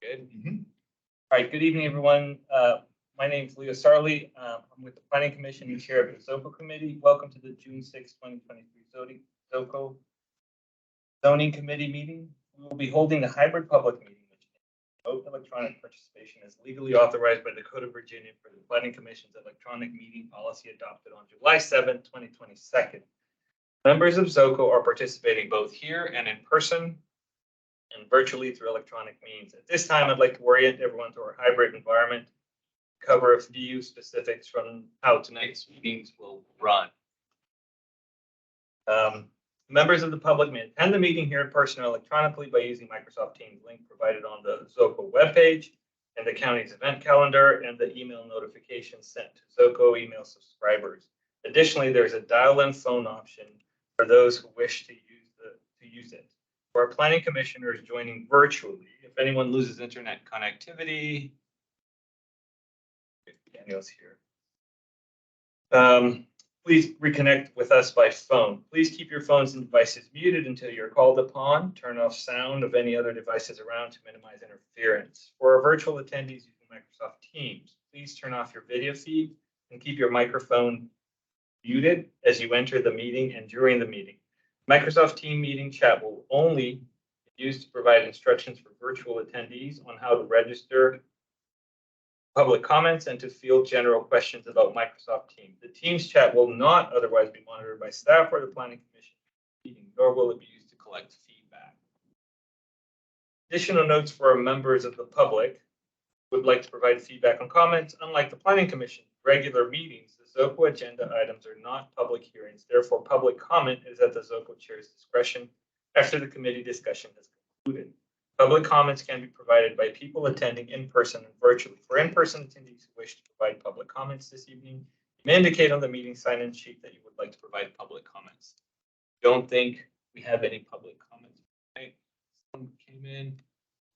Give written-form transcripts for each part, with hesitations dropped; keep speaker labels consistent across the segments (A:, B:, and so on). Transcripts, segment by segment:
A: Good. All right, good evening, everyone. My name is Leo Sarley. I'm with the Planning Commission and Chair of the ZOCO Committee. Welcome to the June 6, 2023 ZOCO Zoning Committee meeting. We will be holding a hybrid public meeting, which no electronic participation is legally authorized by the Code of Virginia for the Planning Commission's electronic meeting policy adopted on July 7, 2022. Members of ZOCO are participating both here and in person and virtually through electronic means. At this time, I'd like to orient everyone to our hybrid environment, cover a few specifics from how tonight's meetings will run. Members of the public may attend the meeting here in person or electronically by using Microsoft Teams link provided on the ZOCO webpage and the county's event calendar and the email notifications sent to ZOCO email subscribers. Additionally, there's a dial-in phone option for those who wish to use it. For our planning commissioners joining virtually, if anyone loses internet connectivity, Daniel's here. Please reconnect with us by phone. Please keep your phones and devices muted until you're called upon. Turn off sound of any other devices around to minimize interference. For our virtual attendees using Microsoft Teams, please turn off your video feed and keep your microphone muted as you enter the meeting and during the meeting. Microsoft Team meeting chat will only be used to provide instructions for virtual attendees on how to register public comments and to field general questions about Microsoft Teams. The Teams chat will not otherwise be monitored by staff or the Planning Commission meeting, nor will it be used to collect feedback. Additional notes for members of the public who would like to provide feedback on comments. Unlike the Planning Commission regular meetings, the ZOCO agenda items are not public hearings. Therefore, public comment is at the ZOCO chair's discretion after the committee discussion has concluded. Public comments can be provided by people attending in person and virtually. For in-person attendees who wish to provide public comments this evening, you may indicate on the meeting sign-in sheet that you would like to provide public comments. Don't think we have any public comments. Okay. Someone came in.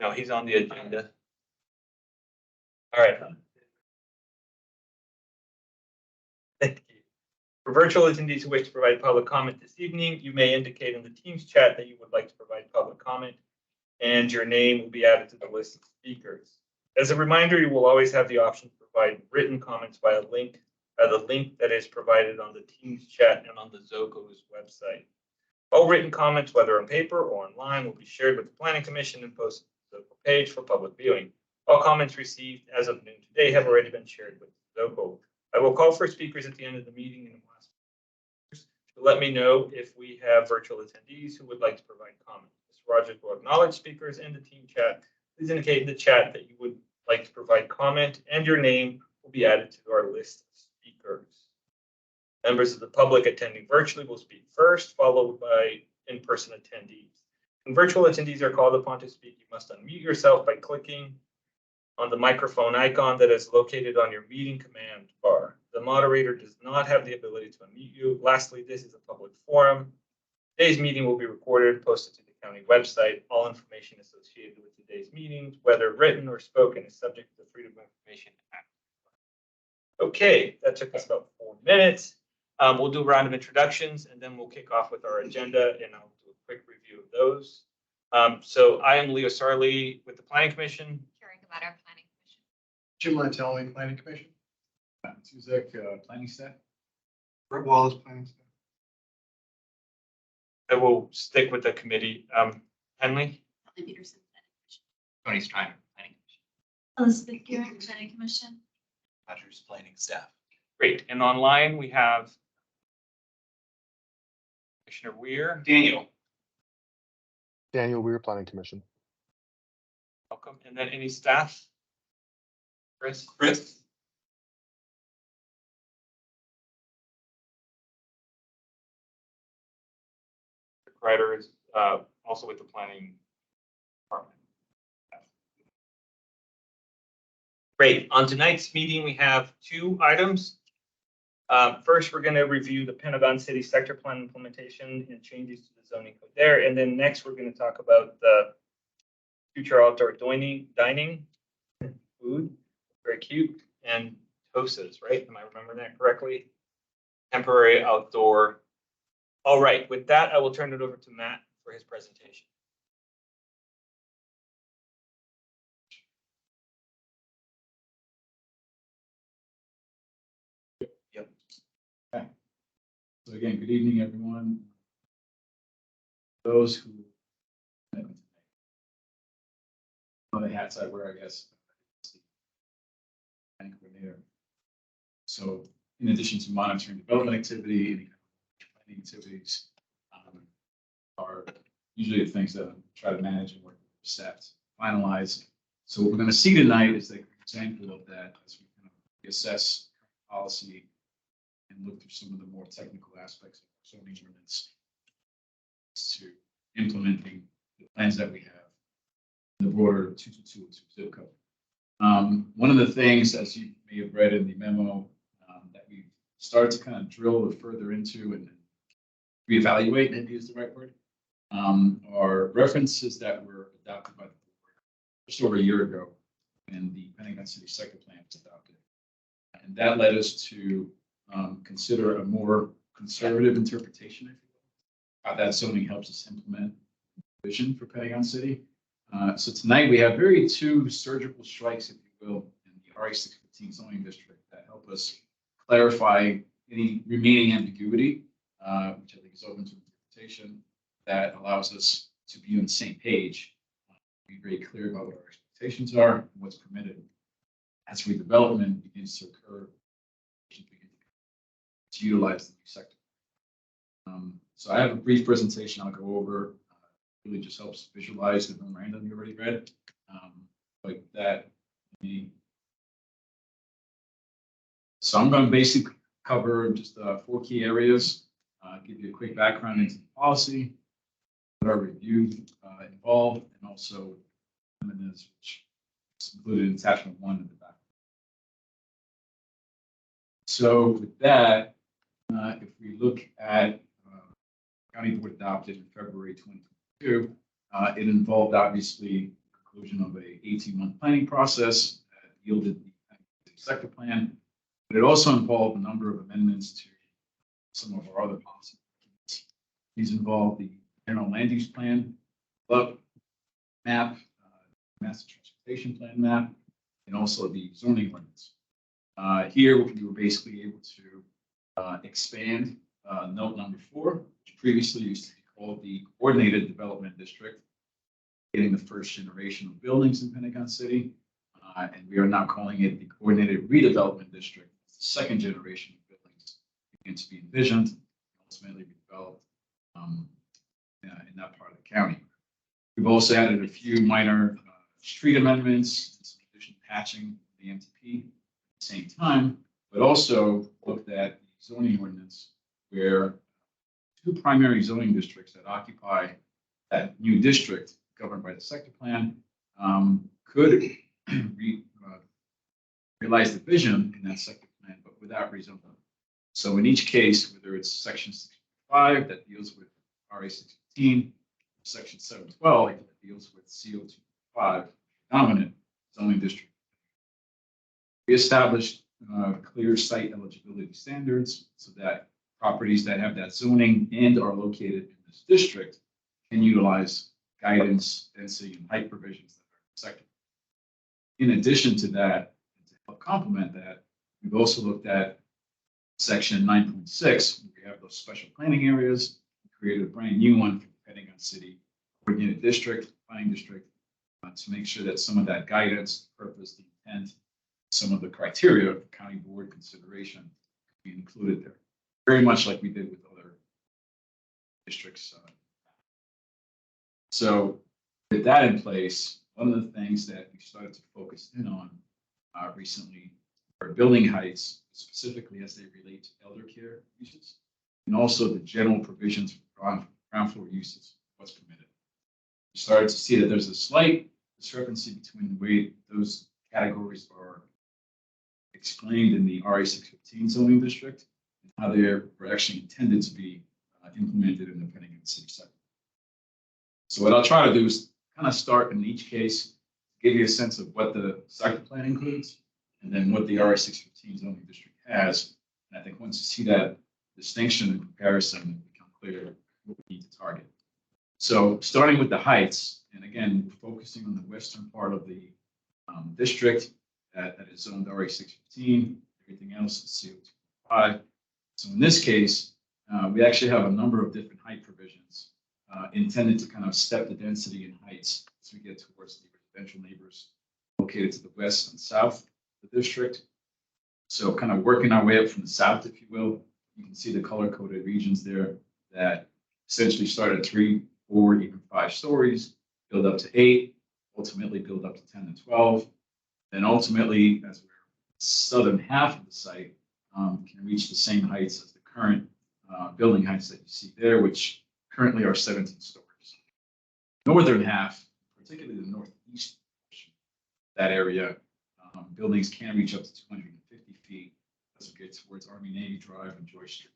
A: No, he's on the agenda. All right. Thank you. For virtual attendees who wish to provide public comment this evening, you may indicate in the Teams chat that you would like to provide public comment, and your name will be added to the list of speakers. As a reminder, you will always have the option to provide written comments via the link that is provided on the Teams chat and on the ZOCO's website. All written comments, whether on paper or online, will be shared with the Planning Commission and posted to the ZOCO page for public viewing. All comments received as of noon today have already been shared with ZOCO. I will call for speakers at the end of the meeting and to let me know if we have virtual attendees who would like to provide comments. Mr. Rogers will acknowledge speakers in the team chat. Please indicate in the chat that you would like to provide comment, and your name will be added to our list of speakers. Members of the public attending virtually will speak first, followed by in-person attendees. When virtual attendees are called upon to speak, you must unmute yourself by clicking on the microphone icon that is located on your meeting command bar. The moderator does not have the ability to unmute you. Lastly, this is a public forum. Today's meeting will be recorded and posted to the county website. All information associated with today's meetings, whether written or spoken, is subject to the Freedom of Information Act. Okay, that took us about 4 minutes. We'll do a round of introductions and then we'll kick off with our agenda, and I'll do a quick review of those. So I am Leo Sarley with the Planning Commission.
B: Matter Planning Commission.
C: Jim Lantelli, Planning Commission.
D: Suzek, Planning Staff.
C: Brett Wallace, Planning Staff.
A: I will stick with the committee. Henley?
B: Ellie Peterson, Planning Commission.
D: Tony Striner, Planning Commission.
B: Elizabeth Gearing, Planning Commission.
D: Rogers, Planning Staff.
A: Great. And online we have Commissioner Weir.
D: Daniel.
E: Daniel Weir, Planning Commission.
A: Welcome. And then any staff? Chris?
D: Chris.
A: Ryder is also with the planning department. Great. On tonight's meeting, we have 2 items. First, we're going to review the Pentagon City Sector Plan implementation and changes to the zoning code there. And then next, we're going to talk about the future outdoor dining, food, very cute, and TOSAs, right? Am I remembering that correctly? Temporary outdoor. All right, with that, I will turn it over to Matt for his presentation.
F: So again, good evening, everyone. Those who one of the hats I wear, I guess, planning coordinator. So in addition to monitoring development activity, any kind of planning activities are usually the things that I try to manage and work with staff to finalize. So what we're going to see tonight is the example of that as we kind of assess policy and look through some of the more technical aspects of zoning ordinance to implementing the plans that we have in the broader 2222 zip code. One of the things, as you may have read in the memo, that we started to kind of drill further into and reevaluate, maybe is the right word, are references that were adopted by the board just over a year ago when the Pentagon City Sector Plan was adopted. And that led us to consider a more conservative interpretation, if you will, how that zoning helps us implement vision for Pentagon City. So tonight we have two surgical strikes, if you will, in the RA 615 zoning district that help us clarify any remaining ambiguity, which I think is open to interpretation, that allows us to be on the same page, be very clear about what our expectations are and what's permitted as redevelopment begins to occur, to utilize the new sector. So I have a brief presentation I'll go over. Really just helps visualize the memorandum you already read. Like that. So I'm going to basically cover just 4 key areas, give you a quick background into the policy, what our review involved, and also amendments, which is included in attachment 1 in the back. So with that, if we look at County Board adopted in February 2022, it involved obviously the conclusion of a 18-month planning process that yielded the sector plan, but it also involved a number of amendments to some of our other policy documents. These involve the general land use plan, map, master transportation plan map, and also the zoning ordinance. Here we were basically able to expand note number 4, which previously used to be called the Coordinated Development District, getting the first generation of buildings in Pentagon City, and we are now calling it the Coordinated Redevelopment District. The second generation of buildings begin to be envisioned and ultimately be developed in that part of the county. We've also added a few minor street amendments and some additional patching of the MTP at the same time, but also looked at the zoning ordinance where 2 primary zoning districts that occupy that new district governed by the sector plan could realize the vision in that sector plan, but without rezoning. So in each case, whether it's section 6.5 that deals with RA 615, section 712 that deals with CO2.5 dominant zoning district, we established clear site eligibility standards so that properties that have that zoning and are located in this district can utilize guidance, density, and height provisions that are in the sector. In addition to that, to help complement that, we've also looked at section 9.6, where we have those special planning areas, created a brand new one for the Pentagon City Coordinated District, Planning District, to make sure that some of that guidance, the purpose, the intent, some of the criteria of the county board consideration could be included there. Very much like we did with other districts. So with that in place, one of the things that we started to focus in on recently are building heights, specifically as they relate to elder care uses, and also the general provisions for ground floor uses, what's permitted. We started to see that there's a slight discrepancy between the way those categories are explained in the RA 615 zoning district and how they were actually intended to be implemented in the Pentagon City sector. So what I'll try to do is kind of start in each case, give you a sense of what the sector plan includes, and then what the RA 615 zoning district has. And I think once you see that distinction and comparison, it will become clear what we need to target. So starting with the heights, and again, focusing on the western part of the district that is zoned RA 615, everything else is CO2.5. So in this case, we actually have a number of different height provisions intended to kind of step the density in heights as we get towards the residential neighbors located to the west and south of the district. So kind of working our way up from the south, if you will, you can see the color-coded regions there that essentially start at 3, 4, even 5 stories, build up to 8, ultimately build up to 10 to 12. Then ultimately, as we're southern half of the site, can reach the same heights as the current building heights that you see there, which currently are 17 stories. Northern half, particularly the northeast portion, that area, buildings can reach up to 250 feet as we get towards Army Navy Drive and Joy Street.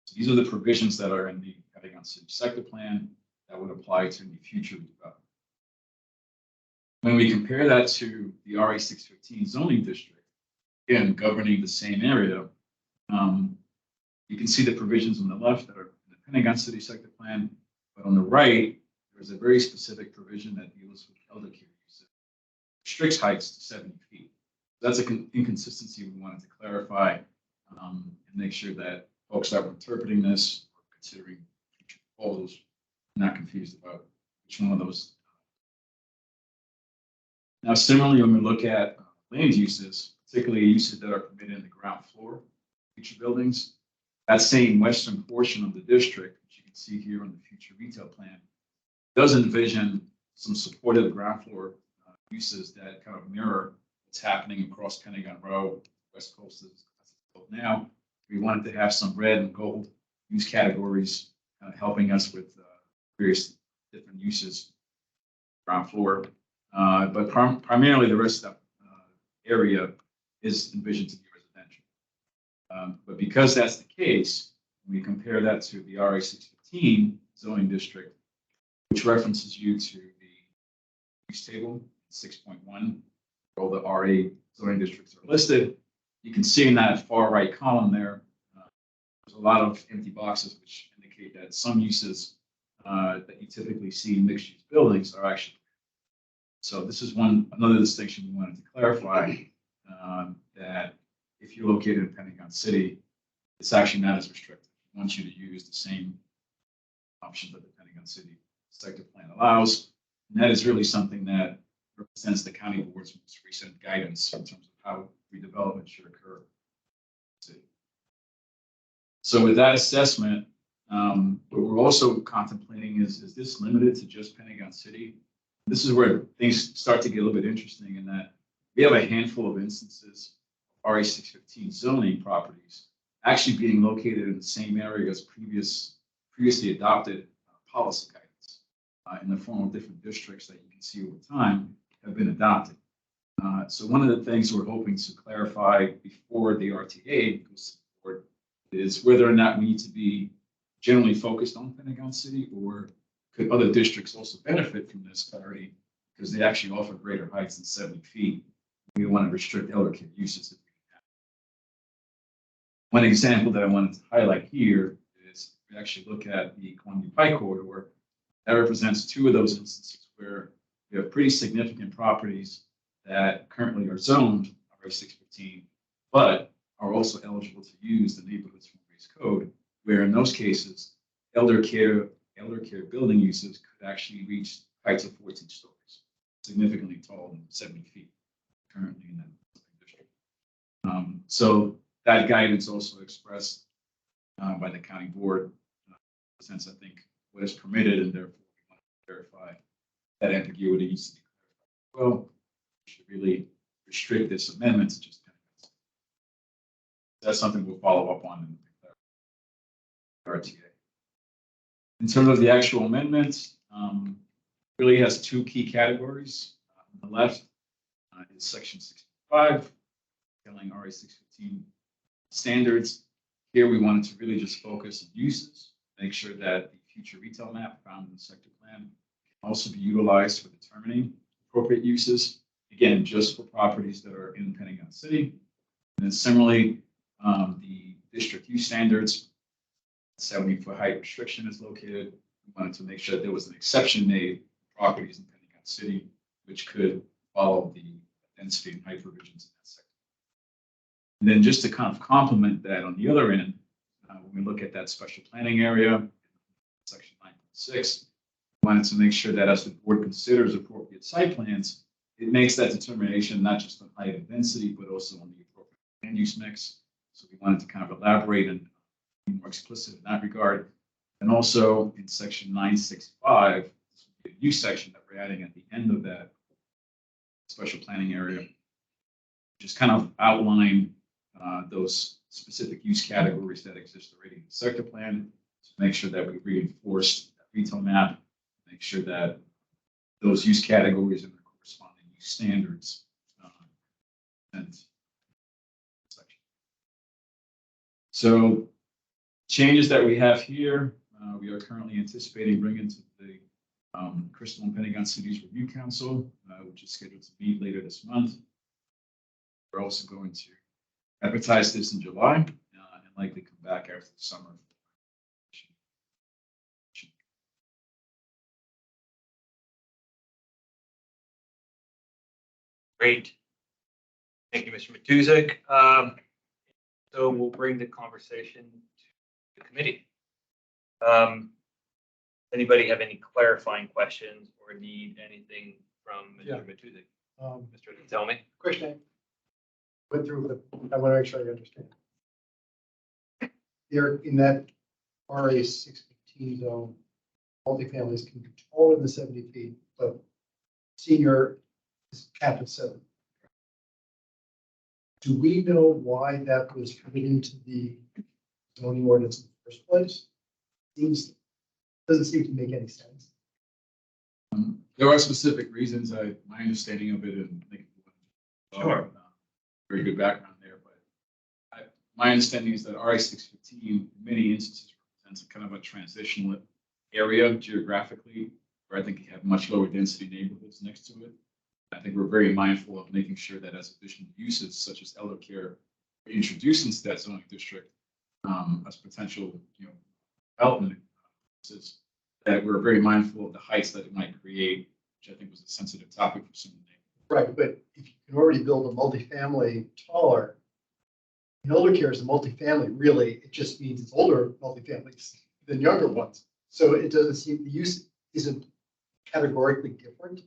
F: So these are the provisions that are in the Pentagon City Sector Plan that would apply to any future development. When we compare that to the RA 615 zoning district, again, governing the same area, you can see the provisions on the left that are in the Pentagon City Sector Plan, but on the right, there's a very specific provision that deals with elder care use, restricts heights to 70 feet. That's an inconsistency we wanted to clarify and make sure that folks that were interpreting this or considering future proposals are not confused about which one of those. Now, similarly, when we look at land uses, particularly uses that are permitted in the ground floor, future buildings, that same western portion of the district, which you can see here on the future retail plan, does envision some supportive ground floor uses that kind of mirror what's happening across Pentagon Row, West Coast as it's built now. We wanted to have some red and gold use categories helping us with various different uses ground floor. But primarily the rest of that area is envisioned to be residential. But because that's the case, when we compare that to the RA 615 zoning district, which references you to the use table 6.1, where all the RA zoning districts are listed, you can see in that far right column there, there's a lot of empty boxes which indicate that some uses that you typically see in mixed-use buildings are actually. So this is another distinction we wanted to clarify, that if you're located in Pentagon City, it's actually not as restrictive. It wants you to use the same options that the Pentagon City Sector Plan allows. And that is really something that represents the county board's most recent guidance in terms of how redevelopment should occur. So with that assessment, what we're also contemplating is this limited to just Pentagon City? This is where things start to get a little bit interesting in that we have a handful of instances of RA 615 zoning properties actually being located in the same area as previously adopted policy guidance in the form of different districts that you can see over time have been adopted. So one of the things we're hoping to clarify before the RTA goes forward is whether or not we need to be generally focused on Pentagon City, or could other districts also benefit from this clarity because they actually offer greater heights than 70 feet. We want to restrict elder care uses if we can. One example that I wanted to highlight here is we actually look at the Columbia Pike corridor. That represents 2 of those instances where we have pretty significant properties that currently are zoned RA 615, but are also eligible to use the neighborhoods from Race Code, where in those cases, elder care building uses could actually reach heights of 14 stories, significantly taller than 70 feet currently in that district. So that guidance also expressed by the county board, since I think what is permitted, and therefore we want to verify that ambiguity needs to be clarified. Well, we should really restrict this amendment to just 10 minutes. That's something we'll follow up on in the RTA. In terms of the actual amendment, really has 2 key categories. On the left is section 65, telling RA 615 standards. Here we wanted to really just focus on uses, make sure that the future retail map found in the sector plan can also be utilized for determining appropriate uses, again, just for properties that are in Pentagon City. And then similarly, the district use standards, 70-foot height restriction is located. We wanted to make sure that there was an exception made for properties in Pentagon City, which could follow the density and height provisions in that sector. And then just to kind of complement that on the other end, When we look at that special planning area, section 9.6, we wanted to make sure that as the board considers appropriate site plans, it makes that determination not just on height and density, but also on the appropriate land use mix. So we wanted to kind of elaborate and be more explicit in that regard. And also in section 9.65, this would be a use section that we're adding at the end of that special planning area, just kind of outline those specific use categories that exist already in the sector plan to make sure that we reinforce that retail map, make sure that those use categories and the corresponding use standards and section. So changes that we have here, we are currently anticipating bringing to the Crystal and Pentagon Cities Review Council, which is scheduled to meet later this month. We're also going to advertise this in July and likely come back after the summer.
A: Great. Thank you, Mr. Matusik. So we'll bring the conversation to the committee. Anybody have any clarifying questions or need anything from Mr.
C: Yeah.
A: Matusik?
C: Um,
A: Mr. Tell me.
C: Question. Went through, but I want to make sure I understand. There in that RA 615 zone, multifamilies can be taller than 70 feet, but senior is capped at 7. Do we know why that was put into the zoning ordinance in the first place? Doesn't seem to make any sense.
F: There are specific reasons. My understanding of it, and I think
A: Sure.
F: Very good background there, but my understanding is that RA 615 in many instances represents a kind of a transitional area geographically, where I think you have much lower density neighborhoods next to it. I think we're very mindful of making sure that as additional uses such as elder care are introduced into that zoning district as potential, development, that we're very mindful of the heights that it might create, which I think was a sensitive topic for some of the neighborhoods.
C: Right, but if you can already build a multifamily taller, and elder care is a multifamily, really, it just means it's older multifamilies than younger ones. So it doesn't seem, the use isn't categorically different.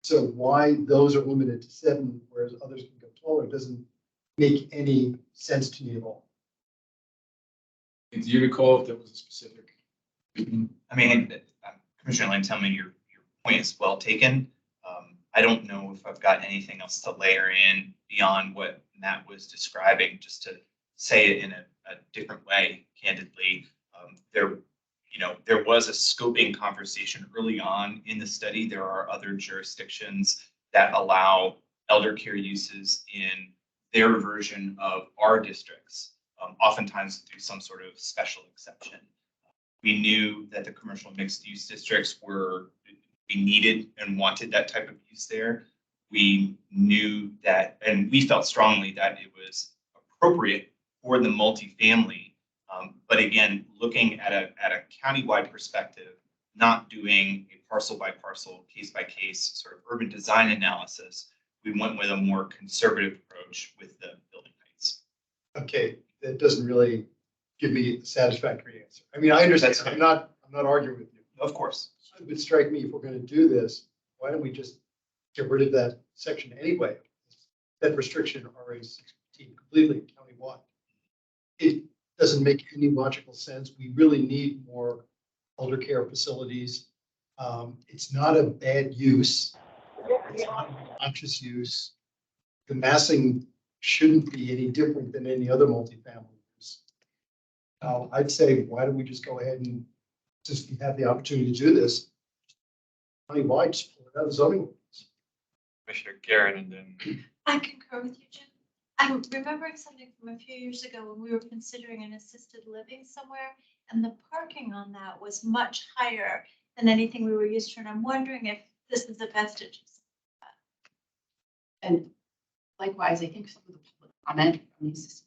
C: So why those are limited to 7, whereas others can go taller, doesn't make any sense to me at all.
F: And do you recall if there was a specific?
D: I mean, Commissioner Lane, tell me your point is well taken. I don't know if I've got anything else to layer in beyond what Matt was describing, just to say it in a different way, candidly. There was a scoping conversation early on in the study. There are other jurisdictions that allow elder care uses in their version of our districts, oftentimes through some sort of special exception. We knew that the commercial mixed use districts we needed and wanted that type of use there. We knew that, and we felt strongly that it was appropriate for the multifamily. But again, looking at a countywide perspective, not doing a parcel by parcel, case by case sort of urban design analysis, we went with a more conservative approach with the building heights.
C: Okay, that doesn't really give me a satisfactory answer. I mean, I understand.
D: That's fair.
C: I'm not arguing with you.
D: Of course.
C: It would strike me if we're going to do this, why don't we just get rid of that section anyway? That restriction RA 16 completely countywide. It doesn't make any logical sense. We really need more elder care facilities. It's not a bad use. It's not an obnoxious use. The massing shouldn't be any different than any other multifamily use. I'd say, why don't we just go ahead and since we have the opportunity to do this, countywide, just pull it out of zoning ordinance.
A: Commissioner Karen and then.
B: I concur with you, Jim. I'm remembering something from a few years ago when we were considering an assisted living somewhere, and the parking on that was much higher than anything we were used to. And I'm wondering if this is a vestige of that.
G: And likewise, I think some of the public comment from these systems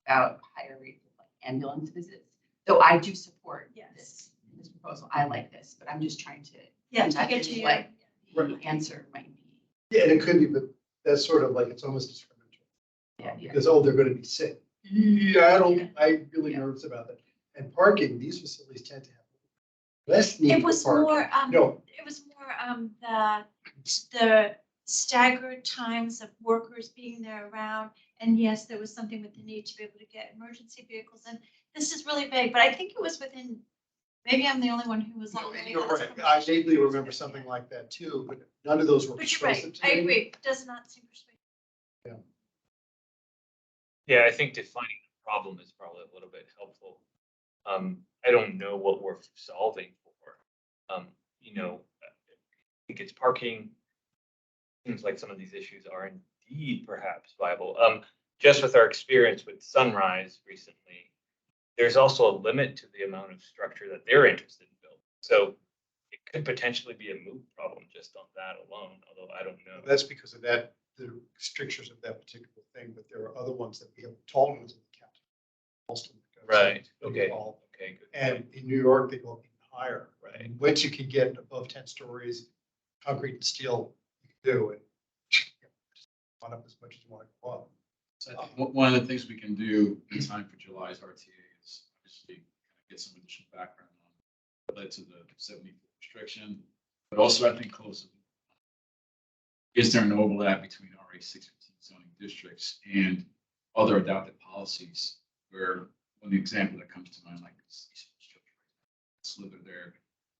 G: about higher rates of ambulance visits. Though I do support this proposal. I like this, but I'm just trying to
B: Get to you.
G: what the answer might be.
C: Yeah, and it could be, but that's sort of like, it's almost discriminatory.
G: Yeah.
C: Because, oh, they're going to be sick. Yeah, I'm really nervous about that. And parking, these facilities tend to have less need
B: It
C: for
B: was
C: parking.
B: more,
C: No,
B: it was more, the staggered times of workers being there around. And yes, there was something with the need to be able to get emergency vehicles. And this is really vague, but I think it was within, maybe I'm the only one who was on.
C: no,
B: the
C: you're
B: last
C: right. I
B: conversation.
C: vaguely remember something like that too, but none of those were
B: But you're right,
C: persuasive to
B: I
C: me.
B: agree, does not seem persuasive.
A: Yeah, I think defining the problem is probably a little bit helpful. I don't know what we're solving for. You know, I think it's parking. Seems like some of these issues are indeed perhaps viable. Just with our experience with Sunrise recently, there's also a limit to the amount of structure that they're interested in building. So it could potentially be a moot problem just on that alone, although I don't know.
C: That's because of that, the strictures of that particular thing, but there are other ones that we have tall ones in the county. Most of them go
A: Right,
C: really
A: okay,
C: tall.
A: okay, good.
C: And in New York, they go up even higher.
A: Right.
C: And once you can get above 10 stories, concrete and steel, you can do it. On up as much as you want to go up.
F: So I think one of the things we can do in time for July's RTA is obviously kind of get some additional background on what led to the 70 restriction, but also I think close. Is there an overlap between RA 615 zoning districts and other adopted policies where one example that comes to mind, like slither there,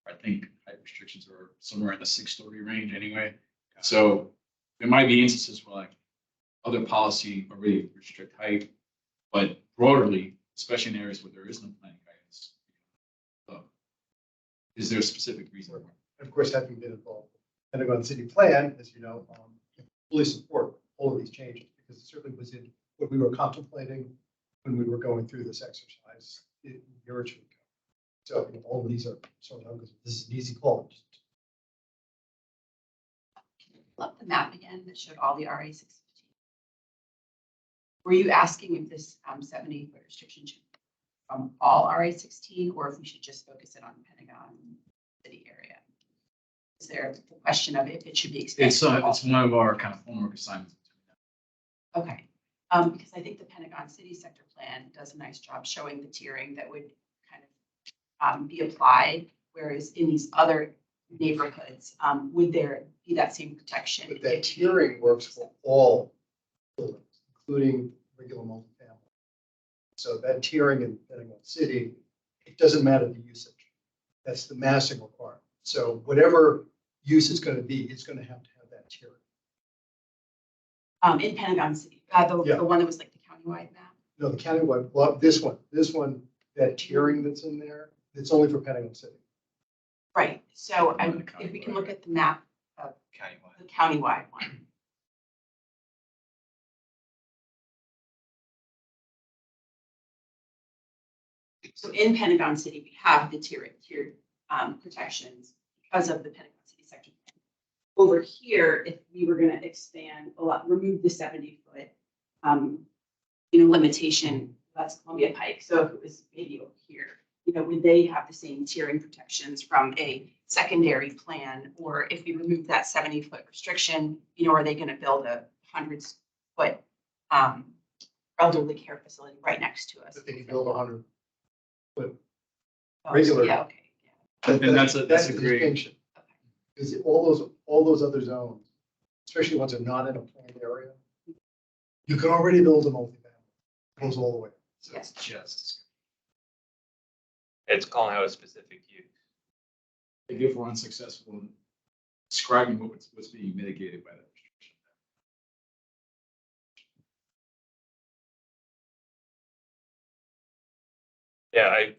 F: I think height restrictions are somewhere in the 6-story range anyway. So there might be instances where like other policy already restrict height, but broadly, especially in areas where there is no planning guidance, is there a specific reason?
C: And of course, having been involved in the Pentagon City Plan, as you know, fully support all of these changes because it certainly was in what we were contemplating when we were going through this exercise a year or two ago. So you know, all of these are sort of, this is an easy call.
G: Pull up the map again that showed all the RA 615. Were you asking if this 70-foot restriction should be from all RA 16 or if we should just focus it on the Pentagon City area? Is there the question of if it should be expanded?
F: It's one of our kind of homework assignments.
G: Okay, because I think the Pentagon City Sector Plan does a nice job showing the tiering that would kind of be applied, whereas in these other neighborhoods, would there be that same protection?
C: But that tiering works for all buildings, including regular multifamily. So that tiering in Pentagon City, it doesn't matter the usage. That's the massing requirement. So whatever use it's going to be, it's going to have that tiering.
G: In Pentagon City,
C: Yeah.
G: the one that was like the countywide map?
C: No, the countywide, well, this one, that tiering that's in there, it's only for Pentagon City.
G: Right, so
F: Not the
G: if we can
F: countywide.
G: look at the map of
D: Countywide.
G: the countywide one. So in Pentagon City, we have the tiered protections because of the Pentagon City Sector Plan. Over here, if we were gonna expand a lot, remove the 70-foot, limitation, that's Columbia Pike. So if it was maybe over here, would they have the same tiering protections from a secondary plan? Or if we remove that 70-foot restriction, are they gonna build a 100-foot elderly care facility right next to us?
C: That they can build 100.
G: Oh,
C: regular.
G: Yeah, okay, yeah.
F: And that's a
C: the
F: great,
C: distinction. Because all those other zones, especially ones that are not in a planned area, you can already build a multifamily. It goes all the way.
F: so it's just,
A: It's calling out a specific use.
F: if we're unsuccessful in describing what's being mitigated by that restriction.
A: Yeah, I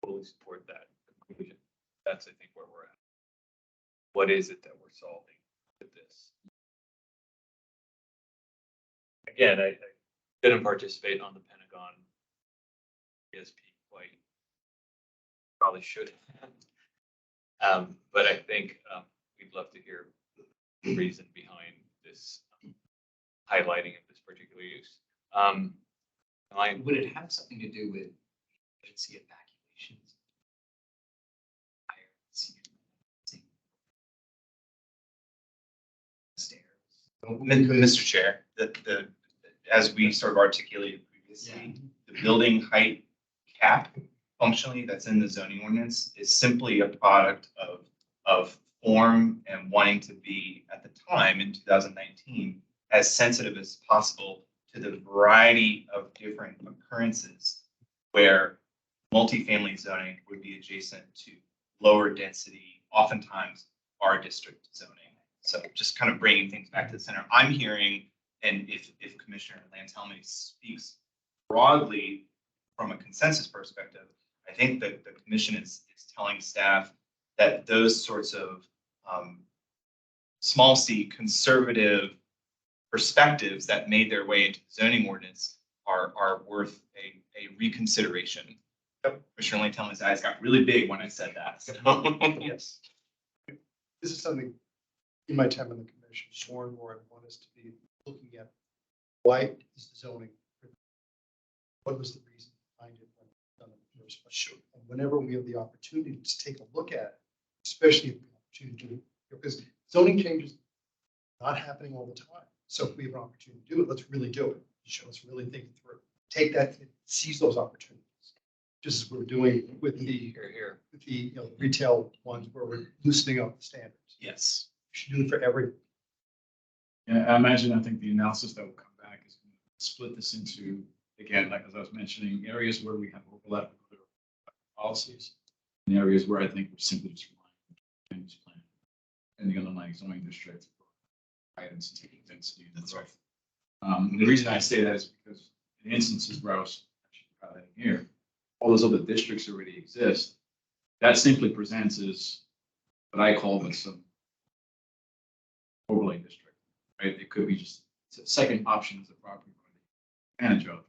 A: totally support that conclusion. That's, I think, where we're at. What is it that we're solving with this? Again, I didn't participate on the Pentagon ESP quite. Probably should have. But I think we'd love to hear the reason behind this highlighting of this particular use.
H: Would it have something to do with emergency evacuations? Stairs.
D: Mr. Chair, as we sort of articulated previously, efficacy. The building height cap functionally that's in the zoning ordinance is simply a product of form and wanting to be, at the time in 2019, as sensitive as possible to the variety of different occurrences where multifamily zoning would be adjacent to lower density, oftentimes R district zoning. So just kind of bringing things back to the center. I'm hearing, and if Commissioner Lantelmi speaks broadly from a consensus perspective, I think that the commission is telling staff that those sorts of small c conservative perspectives that made their way into the zoning ordinance are worth a reconsideration. Commissioner Lantelmi's eyes got really big when I said that. So, yes.
C: This is something in my time in the commission, more and more I want us to be looking at why is the zoning, what was the reason behind it when it was done in the first place? Sure. And whenever we have the opportunity to take a look at it, especially if the opportunity to do it, because zoning changes not happening all the time. So if we have an opportunity to do it, let's really do it. Show us really think it through. Take that, seize those opportunities. Just as we're doing with the with the retail ones where we're loosening up the standards.
D: Yes.
C: We should do it for every.
F: Yeah, I think the analysis that will come back is going to split this into, again, like as I was mentioning, areas where we have overlap with other policies, and areas where I think we're simply just relying on the plan and the underlying zoning district for guidance and density and growth. The reason I say that is because in instances where I was actually highlighting here, all those other districts already exist. That simply presents as what I call this overlay district, right? It could be just a second option as a property advantage of.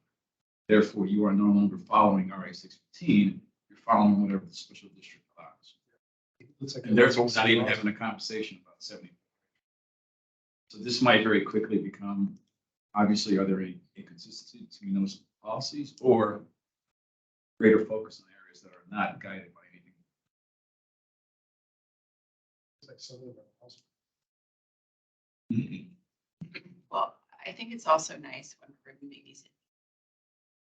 F: Therefore, you are no longer following RA 615. You're following whatever the special district allows.
C: It looks like
F: And therefore, not even having a conversation about 70. So this might very quickly become, obviously, are there any inconsistencies between those policies or greater focus on areas that are not guided by anything?
C: It's like something about house.
G: Well, I think it's also nice when we're removing these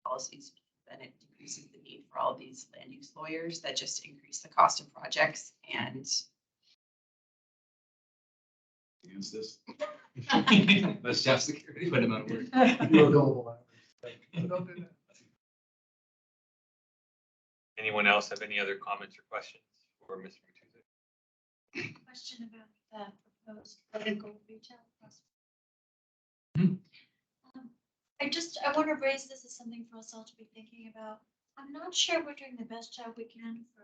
G: policies, then it decreases the need for all of these land use lawyers that just increase the cost of projects and
F: Against this?
H: That's job security, but amount of work.
C: You're available hours. Don't do that.
A: Anyone else have any other comments or questions for Mr. Matuzzi?
B: Question about the proposed political retail.
H: Hmm.
B: I want to raise this as something for us all to be thinking about. I'm not sure we're doing the best job we can for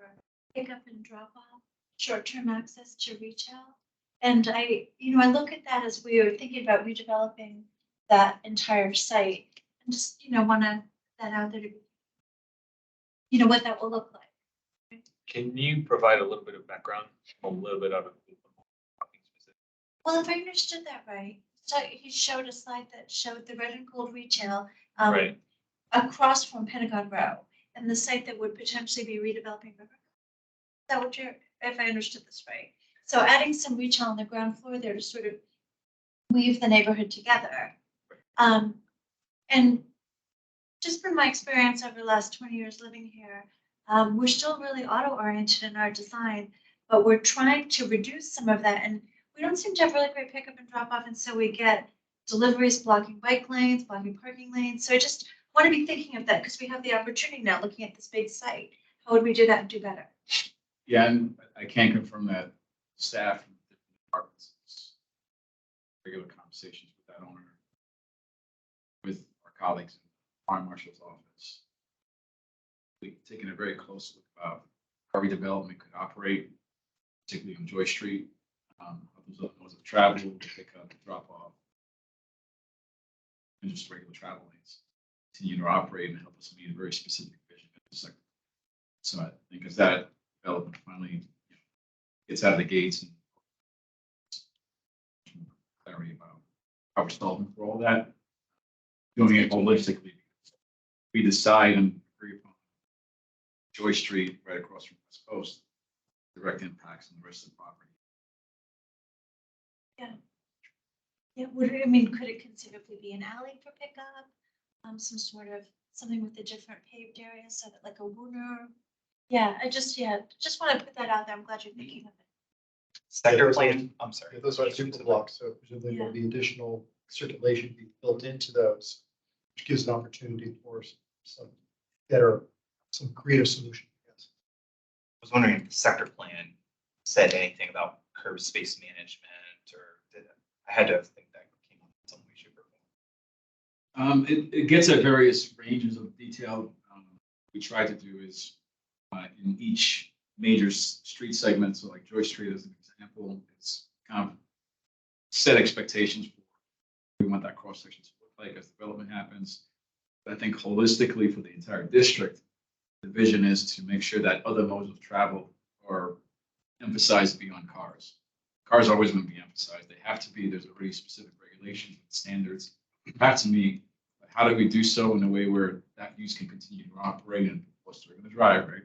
B: pickup and drop off, short-term access to retail. And I look at that as we are thinking about redeveloping that entire site and just, want to that out there to, what that will look like.
A: Can you provide a little bit of background, a little bit out of talking specific?
B: Well, if I understood that right, so he showed a slide that showed the red and gold retail
A: Right.
B: across from Pentagon Row and the site that would potentially be redeveloping. Is that what you're, if I understood this right? So adding some retail on the ground floor there to sort of weave the neighborhood together. And just from my experience over the last 20 years living here, we're still really auto-oriented in our design, but we're trying to reduce some of that. And we don't seem to have really great pickup and drop off. And so we get deliveries blocking bike lanes, blocking parking lanes. So I just want to be thinking of that because we have the opportunity now looking at this big site. How would we do that and do better?
F: Yeah, and I can confirm that staff from different departments, regular conversations with that owner, with our colleagues in the fire marshal's office. We've taken a very close look about how redevelopment could operate, particularly on Joy Street. How those other modes of travel, pick up, drop off, and just regular travel lanes continue to operate and help us meet a very specific vision of the sector. So I think as that development finally gets out of the gates and clarity about how we're solving for all that, doing it holistically. We decide and agree upon Joy Street right across from West Coast, direct impacts on the rest of the property.
B: Yeah, could it conceivably be an alley for pickup? Some sort of something with the different paved areas, so that like a Wooner. Yeah, just want to put that out there. I'm glad you're thinking of it.
D: Sector plan, I'm sorry.
C: Those are super blocks, so presumably there'll be additional circulation be built into those, which gives an opportunity for some better, some creative solution. Yes.
D: I was wondering if the sector plan said anything about curb space management, or I had to think that came up in some way, shape, or form.
F: It gets at various ranges of detail. We try to do is in each major street segment, so like Joy Street as an example, it's kind of set expectations for what we want that cross section to look like as development happens. But I think holistically for the entire district, the vision is to make sure that other modes of travel are emphasized beyond cars. Cars are always going to be emphasized. They have to be. There's already specific regulations and standards have to meet. But how do we do so in a way where that use can continue to operate and people are still going to drive, right?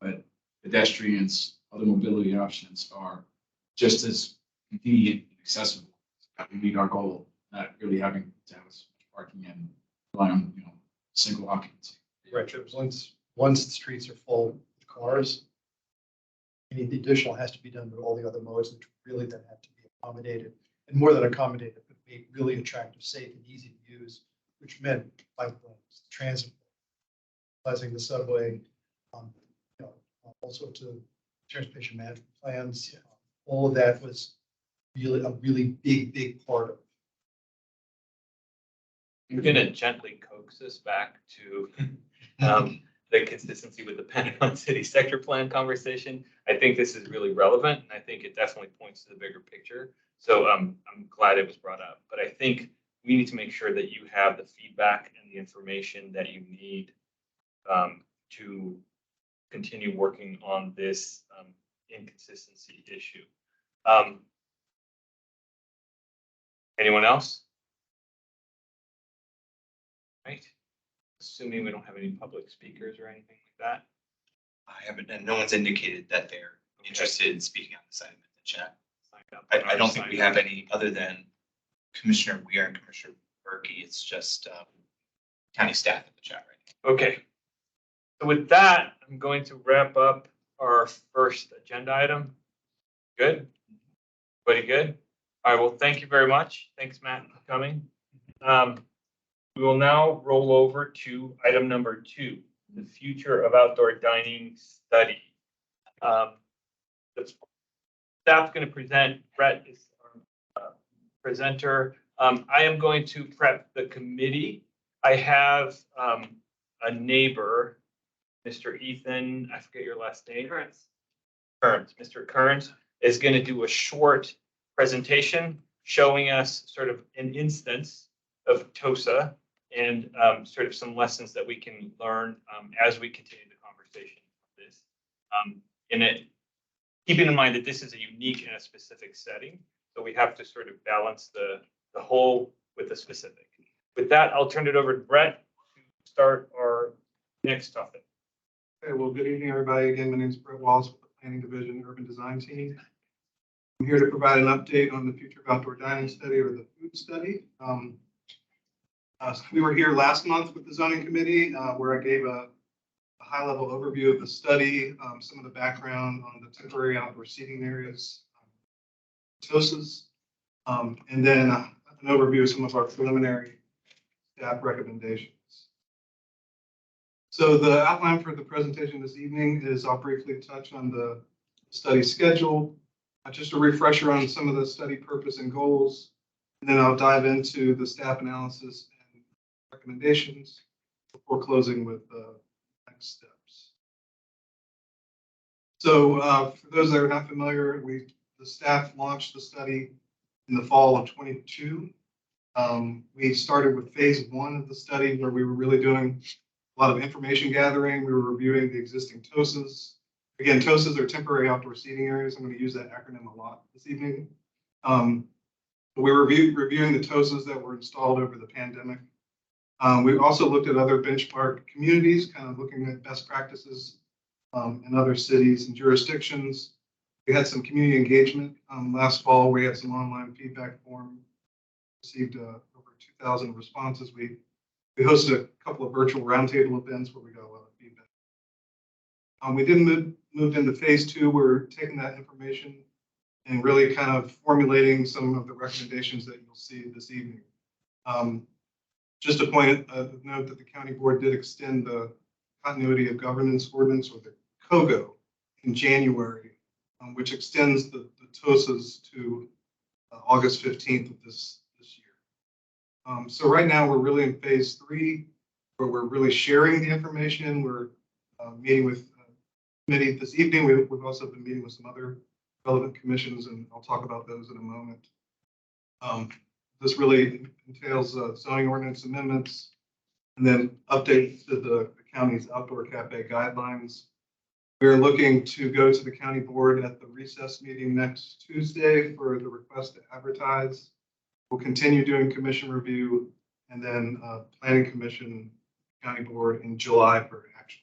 F: But pedestrians, other mobility options are just as convenient and accessible. That we meet our goal, not really having to have as much parking and rely on, single occupancy.
C: Right. Once the streets are full with cars, any additional has to be done with all the other modes that really then have to be accommodated, and more than accommodated, but made really attractive, safe, and easy to use, which meant bike lanes, transit, utilizing the subway, all sorts of transportation management plans. All of that was really a really big part of it.
A: I'm gonna gently coax us back to the consistency with the Pentagon City sector plan conversation. I think this is really relevant, and I think it definitely points to the bigger picture. So I'm glad it was brought up, but I think we need to make sure that you have the feedback and the information that you need to continue working on this inconsistency issue. Anyone else? Right. Assuming we don't have any public speakers or anything like that.
D: I haven't, and no one's indicated that they're interested in speaking on this item in the chat.
A: Sign up.
D: I don't think we have any other than Commissioner Weir and Commissioner Berkey. It's just county staff in the chat right now.
A: Okay. So with that, I'm going to wrap up our first agenda item. Good? Everybody good? All right, well, thank you very much. Thanks, Matt, for coming. We will now roll over to item number 2, the future of outdoor dining study. The staff's going to present. Brett is our presenter. I am going to prep the committee. I have a neighbor, Mr. Ethan, I forget your last name. Kearns. Mr. Kearns is going to do a short presentation showing us sort of an instance of TOSA and sort of some lessons that we can learn as we continue the conversation on this. Keeping in mind that this is a unique and a specific setting, so we have to sort of balance the whole with the specific. With that, I'll turn it over to Brett to start our next topic.
I: Okay, well, good evening, everybody. Again, my name is Brett Wallace with the Planning Division Urban Design Team. I'm here to provide an update on the future of outdoor dining study, or the food study. We were here last month with the zoning committee where I gave a high-level overview of the study, some of the background on the temporary outdoor seating areas, TOSAs, and then an overview of some of our preliminary staff recommendations. So the outline for the presentation this evening is I'll briefly touch on the study schedule, just a refresher on some of the study purpose and goals, and then I'll dive into the staff analysis and recommendations before closing with the next steps. So for those that are not familiar, the staff launched the study in the fall of 22. We started with phase 1 of the study where we were really doing a lot of information gathering. We were reviewing the existing TOSAs. Again, TOSAs are temporary outdoor seating areas. I'm going to use that acronym a lot this evening. We were reviewing the TOSAs that were installed over the pandemic. We also looked at other benchmark communities, kind of looking at best practices in other cities and jurisdictions. We had some community engagement. Last fall, we had some online feedback form, received over 2,000 responses. We We hosted a couple of virtual roundtable events where we got a lot of feedback. We then moved into phase 2. We're taking that information and really kind of formulating some of the recommendations that you'll see this evening. Just a point of note that the county board did extend the continuity of governance ordinance, or the COGO, in January, which extends the TOSAs to August 15th of this year. So right now we're really in phase 3, where we're really sharing the information. We're meeting with committee this evening. We've also been meeting with some other relevant commissions, and I'll talk about those in a moment. This really entails zoning ordinance amendments, and then updates to the county's outdoor cafe guidelines. We're looking to go to the county board at the recess meeting next Tuesday for the request to advertise. We'll continue doing commission review, and then planning commission, county board in July for action.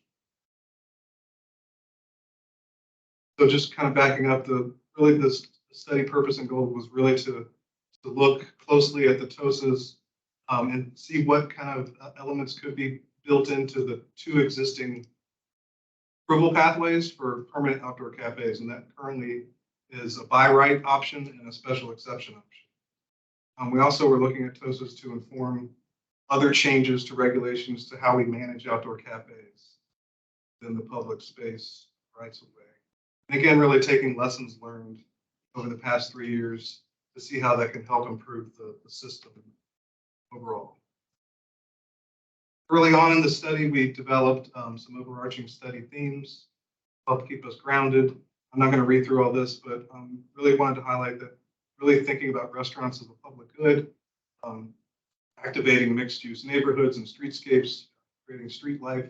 I: So just kind of backing up, the study purpose and goal was really to look closely at the TOSAs and see what kind of elements could be built into the 2 existing approval pathways for permanent outdoor cafes. And that currently is a by right option and a special exception option. We also were looking at TOSAs to inform other changes to regulations to how we manage outdoor cafes within the public space rights of way. And again, really taking lessons learned over the past 3 years to see how that can help improve the system overall. Early on in the study, we developed some overarching study themes to help keep us grounded. I'm not going to read through all this, but really wanted to highlight that really thinking about restaurants as a public good, activating mixed-use neighborhoods and streetscapes, creating street life.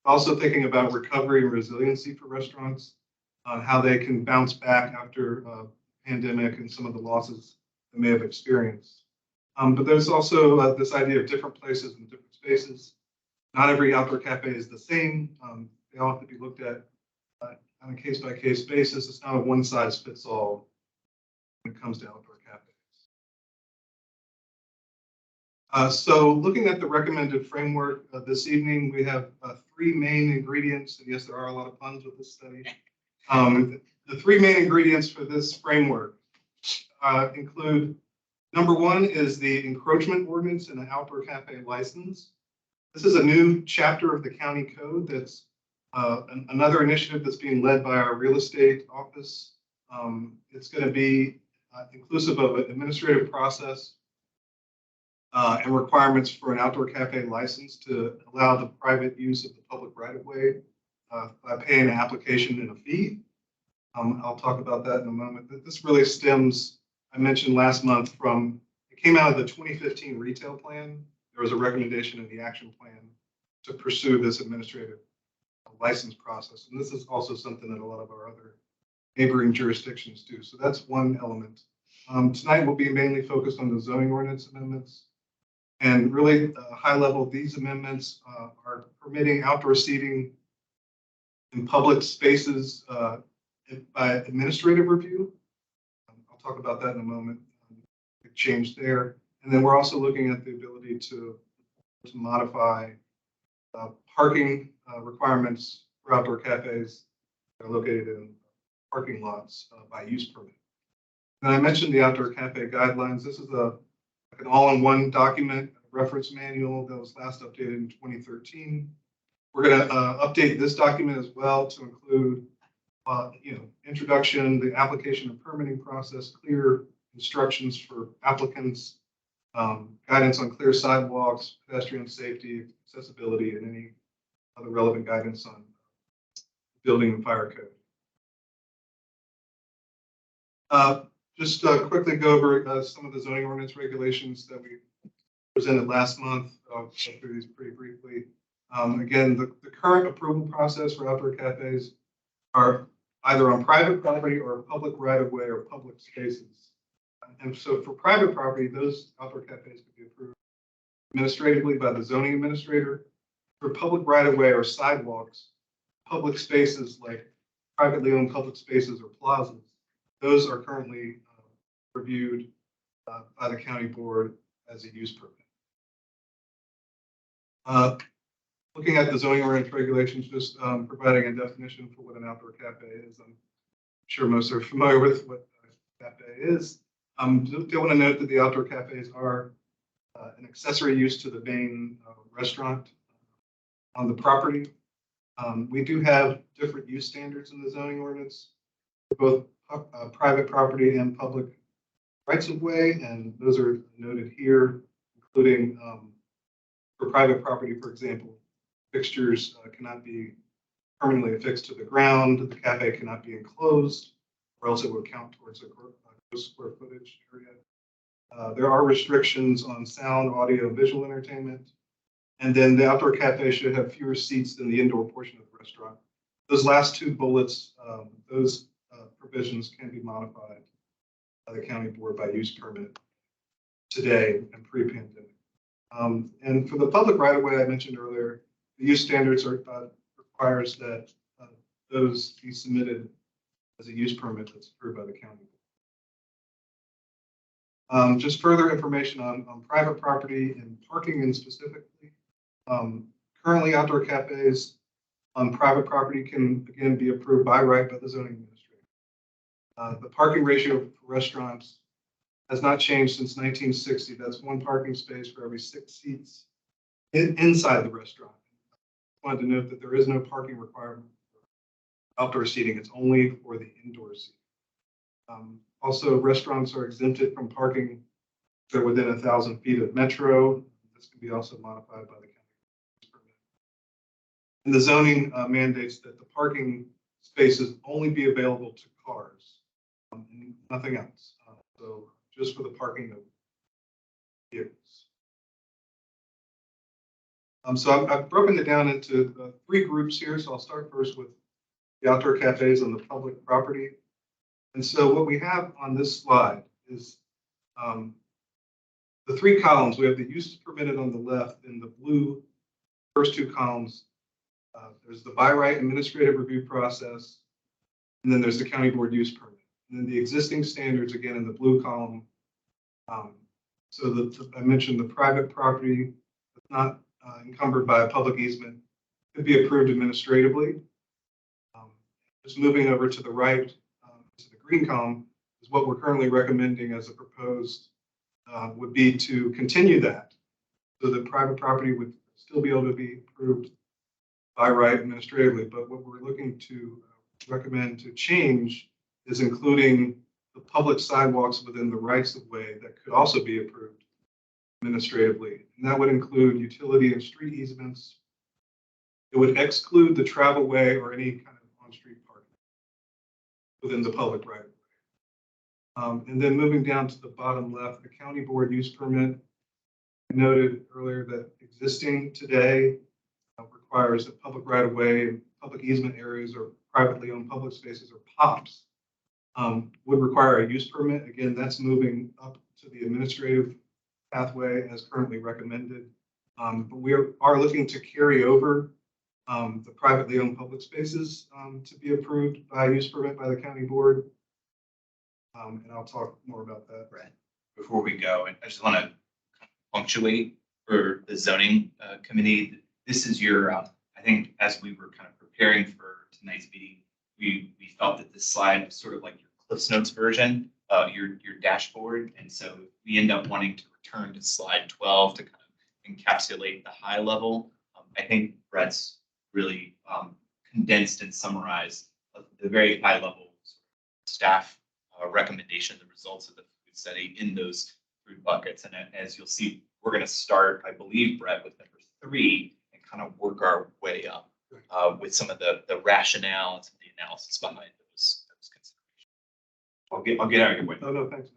I: Also thinking about recovery and resiliency for restaurants, on how they can bounce back after pandemic and some of the losses they may have experienced. But there's also this idea of different places and different spaces. Not every outdoor cafe is the same. They all have to be looked at on a case-by-case basis. It's not a one-size-fits-all when it comes to outdoor cafes. So looking at the recommended framework this evening, we have 3 main ingredients. And yes, there are a lot of puns with this study. The 3 main ingredients for this framework include, number 1 is the encroachment ordinance and the outdoor cafe license. This is a new chapter of the county code that's another initiative that's being led by our real estate office. It's going to be inclusive of an administrative process and requirements for an outdoor cafe license to allow the private use of the public right-of-way by paying an application and a fee. I'll talk about that in a moment. But this really stems, I mentioned last month, it came out of the 2015 retail plan. There was a recommendation in the action plan to pursue this administrative license process. And this is also something that a lot of our other neighboring jurisdictions do. So that's one element. Tonight we'll be mainly focused on the zoning ordinance amendments. And really high level, these amendments are permitting outdoor seating in public spaces by administrative review. I'll talk about that in a moment. The change there. And then we're also looking at the ability to modify parking requirements for outdoor cafes that are located in parking lots by use permit. And I mentioned the outdoor cafe guidelines. This is an all-in-one document, reference manual that was last updated in 2013. We're going to update this document as well to include, introduction, the application and permitting process, clear instructions for applicants, guidance on clear sidewalks, pedestrian safety, accessibility, and any other relevant guidance on building and fire code. Just quickly go over some of the zoning ordinance regulations that we presented last month. I'll go through these pretty briefly. Again, the current approval process for outdoor cafes are either on private property or public right-of-way or public spaces. And so for private property, those outdoor cafes could be approved administratively by the zoning administrator. For public right-of-way or sidewalks, public spaces like privately owned public spaces or plazas, those are currently reviewed by the county board as a use permit. Looking at the zoning ordinance regulations, just providing a definition for what an outdoor cafe is. I'm sure most are familiar with what a cafe is. Do want to note that the outdoor cafes are an accessory use to the main restaurant on the property. We do have different use standards in the zoning ordinance, for both private property and public rights of way, and those are noted here, including for private property, for example, fixtures cannot be permanently affixed to the ground. The cafe cannot be enclosed, or else it would count towards a gross square footage area. There are restrictions on sound, audio, visual entertainment. And then the outdoor cafe should have fewer seats than the indoor portion of the restaurant. Those last two bullets, those provisions can be modified by the county board by use permit today and pre-pandemic. And for the public right of way I mentioned earlier, the use standards requires that those be submitted as a use permit that's approved by the county. Just further information on private property and parking and specifically. Currently, outdoor cafes on private property can again be approved by right by the zoning administrator. The parking ratio for restaurants has not changed since 1960. That's one parking space for every 6 seats inside the restaurant. I wanted to note that there is no parking requirement for outdoor seating. It's only for the indoor seating. Also, restaurants are exempted from parking if they're within 1,000 feet of metro. This can be also modified by the county. And the zoning mandates that the parking spaces only be available to cars, and nothing else. So just for the parking of vehicles. So I've broken it down into 3 groups here. So I'll start first with the outdoor cafes on the public property. And so what we have on this slide is the 3 columns. We have the use permitted on the left in the blue first 2 columns. There's the by right administrative review process, and then there's the county board use permit. And then the existing standards again in the blue column. So I mentioned the private property that's not encumbered by a public easement could be approved administratively. Just moving over to the right, to the green column, is what we're currently recommending as a proposed would be to continue that so that private property would still be able to be approved by right administratively. But what we're looking to recommend to change is including the public sidewalks within the rights of way that could also be approved administratively. And that would include utility and street easements. It would exclude the travel way or any kind of on-street parking within the public right of way. And then moving down to the bottom left, the county board use permit. I noted earlier that existing today requires that public right of way, public easement areas, or privately owned public spaces or POPs would require a use permit. Again, that's moving up to the administrative pathway as currently recommended. But we are looking to carry over the privately owned public spaces to be approved by use permit by the county board. And I'll talk more about that.
D: Right. Before we go, I just want to punctuate for the zoning committee. This is your, I think as we were kind of preparing for tonight's meeting, we felt that this slide was sort of like your Cliffs Notes version, your dashboard. And so we end up wanting to return to slide 12 to kind of encapsulate the high level. I think Brett's really condensed and summarized the very high level staff recommendation, the results of the food study in those 3 buckets. And as you'll see, we're going to start, I believe, Brett, with number 3 and kind of work our way up with some of the rationale and some of the analysis behind those considerations. I'll get out of your way.
I: No, thanks.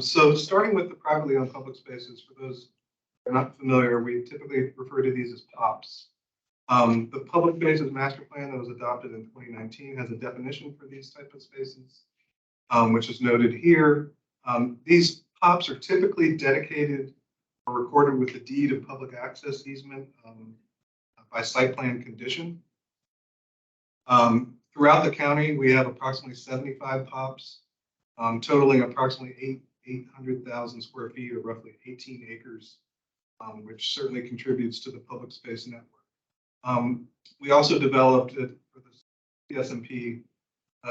I: So starting with the privately owned public spaces, for those who are not familiar, we typically refer to these as POPs. The public spaces master plan that was adopted in 2019 has a definition for these type of spaces, which is noted here. These POPs are typically dedicated or recorded with the deed of public access easement by site plan condition. Throughout the county, we have approximately 75 POPs, totaling approximately 800,000 square feet or roughly 18 acres which certainly contributes to the public space network. We also developed it for the PSMP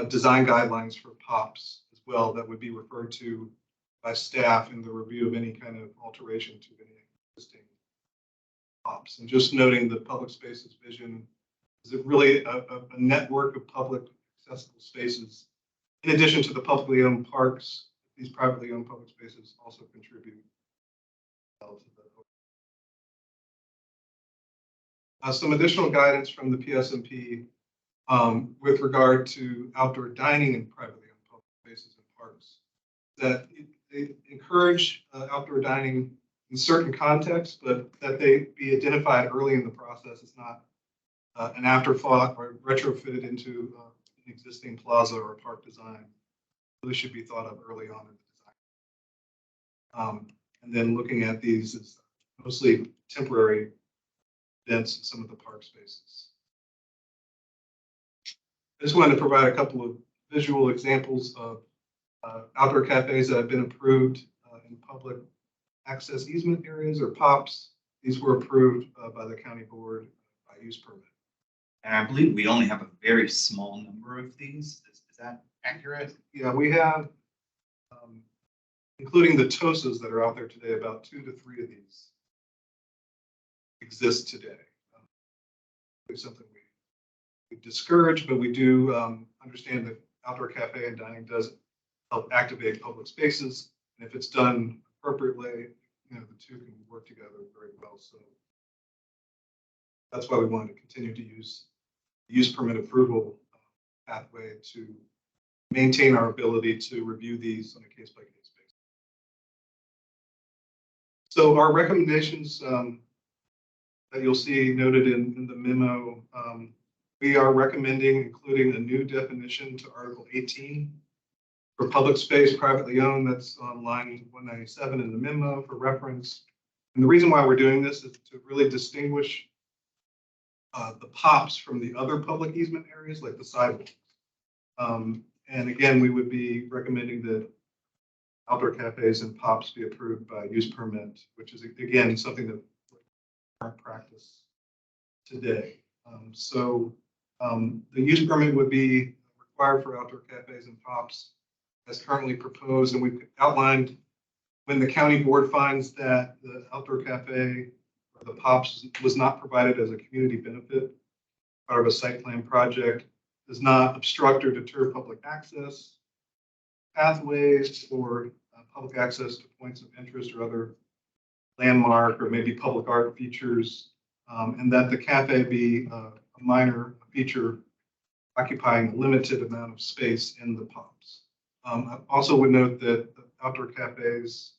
I: design guidelines for POPs as well that would be referred to by staff in the review of any kind of alteration to any existing POPs. And just noting the public spaces vision, is it really a network of public accessible spaces in addition to the publicly owned parks? These privately owned public spaces also contribute well to the some additional guidance from the PSMP with regard to outdoor dining in privately owned public spaces and parks, that they encourage outdoor dining in certain contexts, but that they be identified early in the process. It's not an afterthought or retrofitted into an existing plaza or park design. Really should be thought of early on in the design. And then looking at these as mostly temporary events in some of the park spaces. I just wanted to provide a couple of visual examples of outdoor cafes that have been approved in public access easement areas or POPs. These were approved by the county board by use permit.
D: And I believe we only have a very small number of these. Is that accurate?
I: Yeah, we have, including the TOSAs that are out there today, about 2 to 3 of these exist today. It's something we discourage, but we do understand that outdoor cafe and dining does help activate public spaces. And if it's done appropriately, you know, the two can work together very well. So that's why we wanted to continue to use the use permit approval pathway to maintain our ability to review these on a case-by-case basis. So our recommendations that you'll see noted in the memo, we are recommending including a new definition to Article 18 for public space privately owned. That's on line 197 in the memo for reference. And the reason why we're doing this is to really distinguish the POPs from the other public easement areas like the sidewalks. And again, we would be recommending that outdoor cafes and POPs be approved by use permit, which is again something that current practice today. The use permit would be required for outdoor cafes and POPs as currently proposed, and we've outlined when the county board finds that the outdoor cafe or the POPs was not provided as a community benefit, part of a site plan project, does not obstruct or deter public access, pathways, or public access to points of interest or other landmark or maybe public art features, and that the cafe be a minor feature occupying a limited amount of space in the POPs. I also would note that the outdoor cafes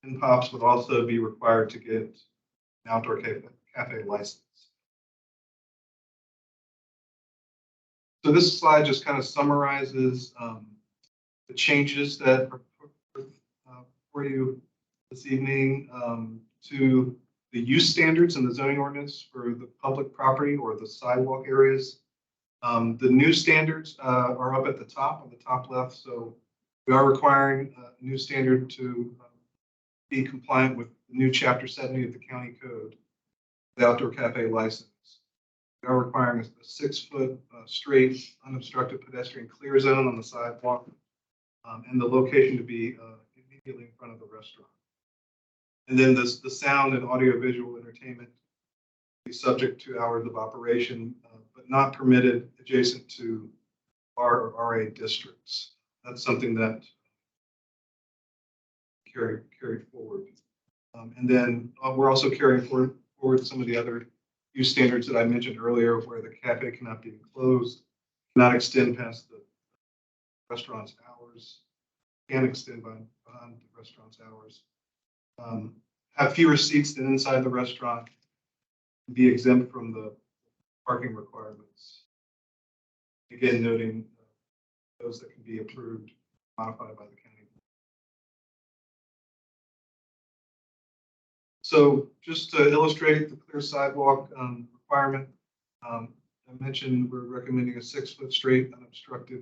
I: and POPs would also be required to get an outdoor cafe license. So this slide just kind of summarizes the changes that are for you this evening to the use standards in the zoning ordinance for the public property or the sidewalk areas. The new standards are up at the top, on the top left. So we are requiring a new standard to be compliant with the new Chapter 70 of the County Code, the outdoor cafe license. We are requiring a 6-foot straight, unobstructed pedestrian clear zone on the sidewalk, and the location to be immediately in front of the restaurant. And then the sound and audio-visual entertainment be subject to hours of operation, but not permitted adjacent to R or RA districts. That's something that carried forward. And then we're also carrying forward some of the other use standards that I mentioned earlier, where the cafe cannot be enclosed, cannot extend past the restaurant's hours, can extend beyond the restaurant's hours, have fewer seats than inside the restaurant, be exempt from the parking requirements. Again, noting those that can be approved, modified by the county. So just to illustrate the clear sidewalk requirement, I mentioned we're recommending a 6-foot straight unobstructed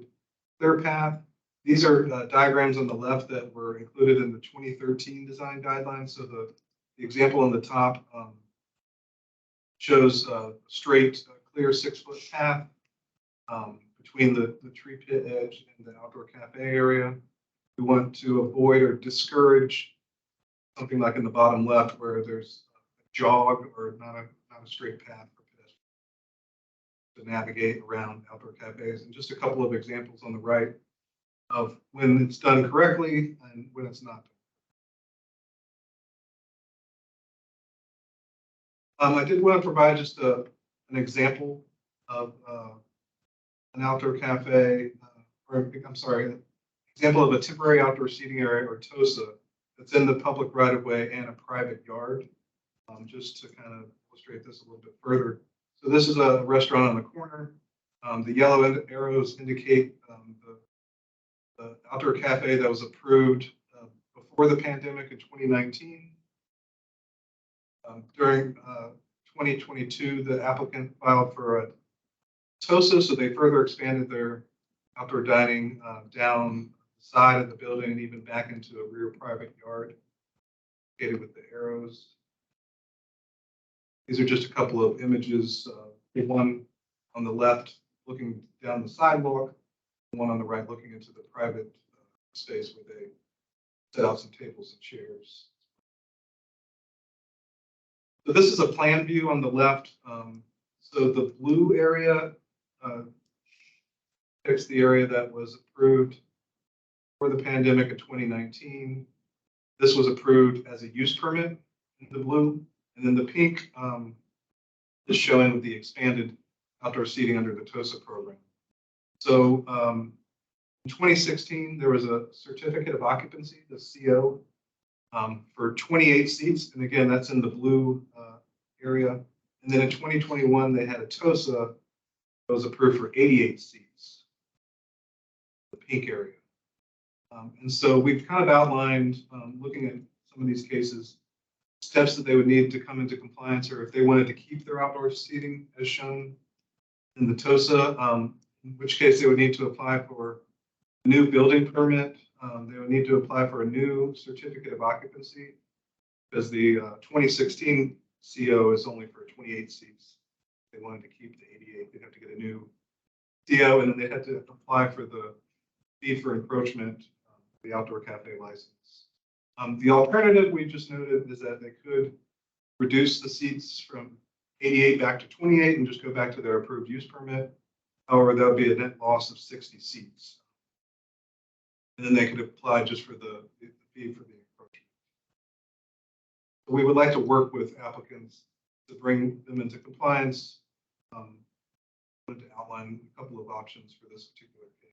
I: clear path. These are diagrams on the left that were included in the 2013 design guidelines. So the The example on the top shows a straight, clear 6-foot path between the tree pit edge and the outdoor cafe area. We want to avoid or discourage something like in the bottom left where there's a jog or not a straight path for pedestrians to navigate around outdoor cafes. And just a couple of examples on the right of when it's done correctly and when it's not. I did want to provide just an example of an outdoor cafe, or I'm sorry, example of a temporary outdoor seating area or TOSA that's in the public right of way and a private yard, just to kind of illustrate this a little bit further. So this is a restaurant on the corner. The yellow arrows indicate the outdoor cafe that was approved before the pandemic in 2019. During 2022, the applicant filed for a TOSA, so they further expanded their outdoor dining down the side of the building and even back into a rear private yard, located with the arrows. These are just a couple of images. One on the left looking down the sidewalk, one on the right looking into the private space where they set out some tables and chairs. So this is a plan view on the left. So the blue area depicts the area that was approved for the pandemic in 2019. This was approved as a use permit in the blue. And then the pink is showing the expanded outdoor seating under the TOSA program. So in 2016, there was a certificate of occupancy, the CO, for 28 seats. And again, that's in the blue area. And then in 2021, they had a TOSA that was approved for 88 seats, the pink area. And so we've kind of outlined, looking at some of these cases, steps that they would need to come into compliance, or if they wanted to keep their outdoor seating as shown in the TOSA, in which case they would need to apply for a new building permit. They would need to apply for a new certificate of occupancy because the 2016 CO is only for 28 seats. If they wanted to keep the 88, they'd have to get a new CO, and then they had to apply for the fee for encroachment, the outdoor cafe license. The alternative we just noted is that they could reduce the seats from 88 back to 28 and just go back to their approved use permit. However, that would be a net loss of 60 seats. And then they could apply just for the fee for the encroachment. We would like to work with applicants to bring them into compliance. I wanted to outline a couple of options for this particular case.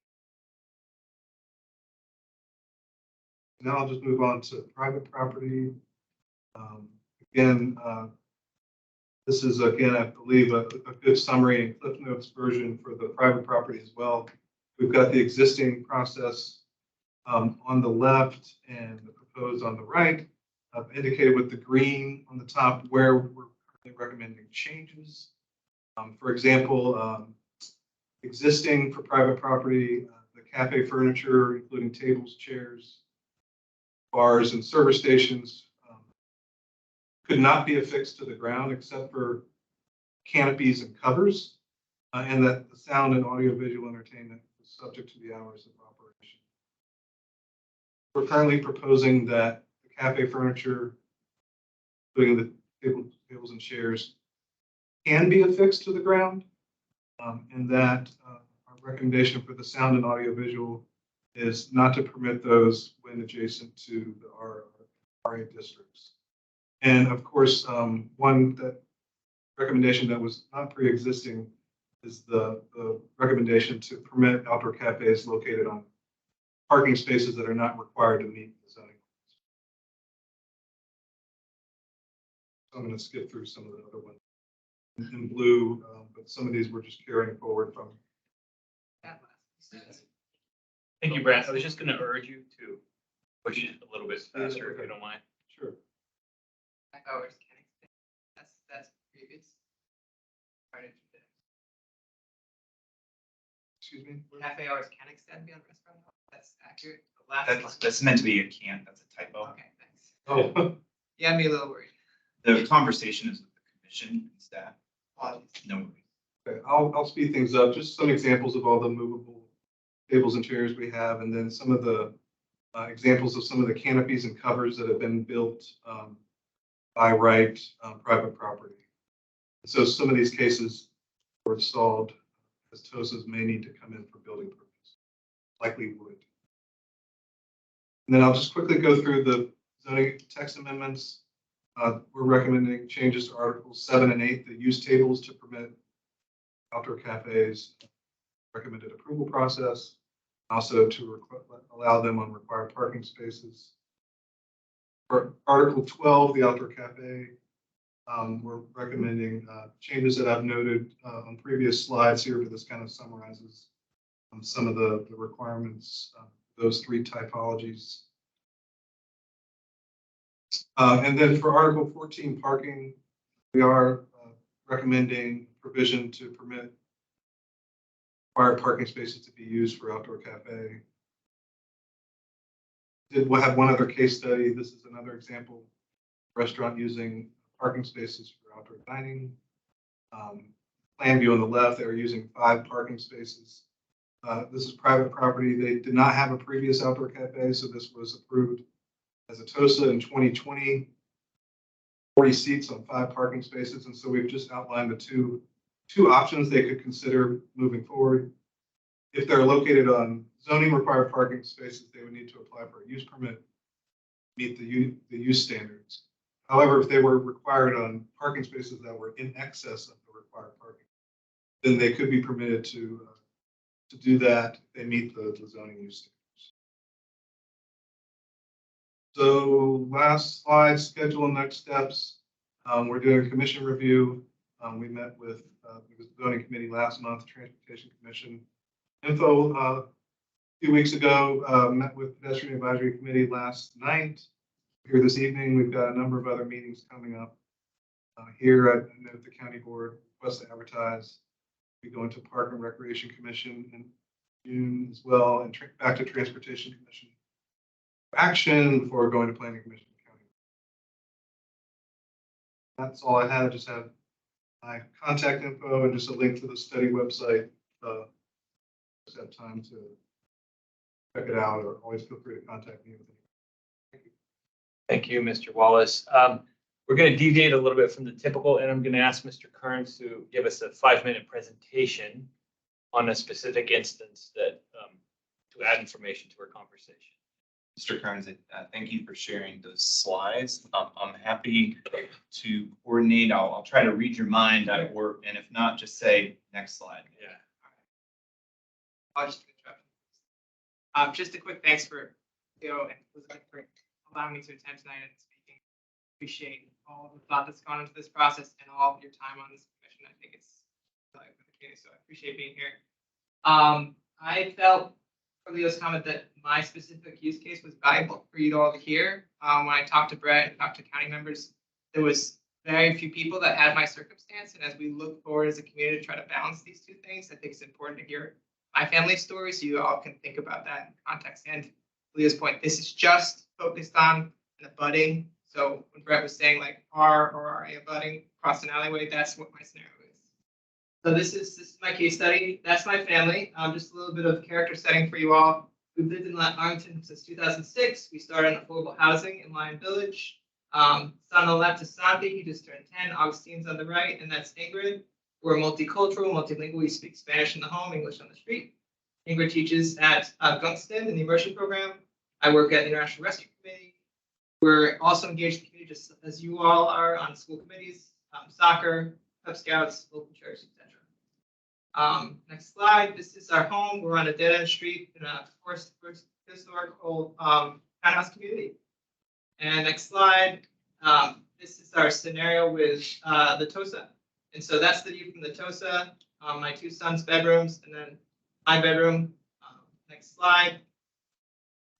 I: Now I'll just move on to private property. Again, this is, again, I believe, a good summary and Cliff Notes version for the private property as well. We've got the existing process on the left and the proposed on the right. I've indicated with the green on the top where we're currently recommending changes. For example, existing for private property, the cafe furniture, including tables, chairs, bars, and service stations, could not be affixed to the ground except for canopies and covers, and that the sound and audiovisual entertainment is subject to the hours of operation. We're currently proposing that the cafe furniture, including the tables and chairs, can be affixed to the ground, and that our recommendation for the sound and audiovisual is not to permit those when adjacent to the RA districts. And of course, one recommendation that was not pre-existing is the recommendation to permit outdoor cafes located on parking spaces that are not required to meet the zoning. So I'm going to skip through some of the other ones in blue, but some of these we're just carrying forward from.
A: Thank you, Brent. I was just going to urge you to push it a little bit faster if you don't mind.
I: Sure.
H: Hours can extend. That's previous.
I: Excuse me?
H: Cafe hours can extend beyond restaurant hours. That's accurate. The last line.
D: That's meant to be a can't, that's a typo.
H: Okay, thanks.
I: Oh,
J: Yeah, I'm a little worried.
D: The conversation is with the commission and staff. No worries.
I: Okay, I'll speed things up. Just some examples of all the movable tables and chairs we have, and then some of the examples of some of the canopies and covers that have been built by right private property. So some of these cases were installed as TOSAs may need to come in for building permits, likely would. And then I'll just quickly go through the zoning text amendments. We're recommending changes to Articles 7 and 8, the use tables to permit outdoor cafes, recommended approval process, also to allow them on required parking spaces. For Article 12, the outdoor cafe, we're recommending changes that I've noted on previous slides here, but this kind of summarizes some of the requirements of those three typologies. And then for Article 14, parking, we are recommending provision to permit required parking spaces to be used for outdoor cafe. We'll have one other case study. This is another example, restaurant using parking spaces for outdoor dining. Plan view on the left, they were using 5 parking spaces. This is private property. They did not have a previous outdoor cafe, so this was approved as a TOSA in 2020. 40 seats on 5 parking spaces, and so we've just outlined the two options they could consider moving forward. If they're located on zoning required parking spaces, they would need to apply for a use permit, meet the use standards. However, if they were required on parking spaces that were in excess of the required parking, then they could be permitted to do that. They meet the zoning use standards. So last slide, schedule and next steps. We're doing a commission review. We met with the zoning committee last month, Transportation Commission. Info a few weeks ago, met with pedestrian advisory committee last night. Here this evening, we've got a number of other meetings coming up. Here at the county board, request to advertise. We go into Park and Recreation Commission in June as well, and back to Transportation Commission action before going to Planning Commission. County. That's all I had. I just have my contact info and just a link to the study website. Just have time to check it out, or always feel free to contact me with anything. Thank you.
A: Thank you, Mr. Wallace. We're going to deviate a little bit from the typical, and I'm going to ask Mr. Kearns to give us a 5-minute presentation on a specific instance that to add information to our conversation.
D: Mr. Kearns, thank you for sharing those slides. I'm happy to coordinate. I'll try to read your mind, and if not, just say next slide.
A: Yeah.
J: I'll just just a quick thanks for for allowing me to attend tonight and speaking. Appreciate all of the thought that's gone into this process and all of your time on this commission. I think it's valuable for the community, so I appreciate being here. I felt for Leo's comment that my specific use case was valuable for you all to hear. When I talked to Brett and talked to county members, there was very few people that had my circumstance. And as we look forward as a community to try to balance these two things, I think it's important to hear my family story so you all can think about that in context. And Leo's point, this is just focused on an abutting. So when Brett was saying like R or RA abutting across an alleyway, that's what my scenario is. So this is my case study. That's my family. Just a little bit of character setting for you all. We've lived in Arlington since 2006. We started on affordable housing in Lion Village. Son on the left is Santi. He just turned 10. Augustine's on the right, and that's Ingrid. We're multicultural, multilingual. We speak Spanish in the home, English on the street. Ingrid teaches at Gunston in the immersion program. I work at the International Rescue Committee. We're also engaged in the community, just as you all are, on school committees, soccer, Cub Scouts, local church, etc. Next slide. This is our home. We're on a dead-end street in a historical townhouse community. And next slide. This is our scenario with the TOSA. And so that's the view from the TOSA, my 2 sons' bedrooms, and then my bedroom. Next slide.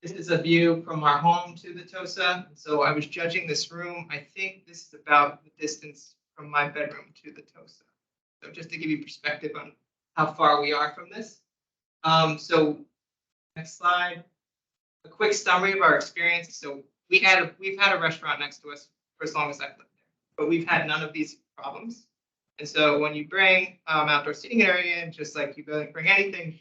J: This is a view from our home to the TOSA. And so I was judging this room. I think this is about the distance from my bedroom to the TOSA. So just to give you perspective on how far we are from this. So next slide. A quick summary of our experience. So we've had a restaurant next to us for as long as I've lived there. But we've had none of these problems. And so when you bring outdoor seating area in, just like you bring anything,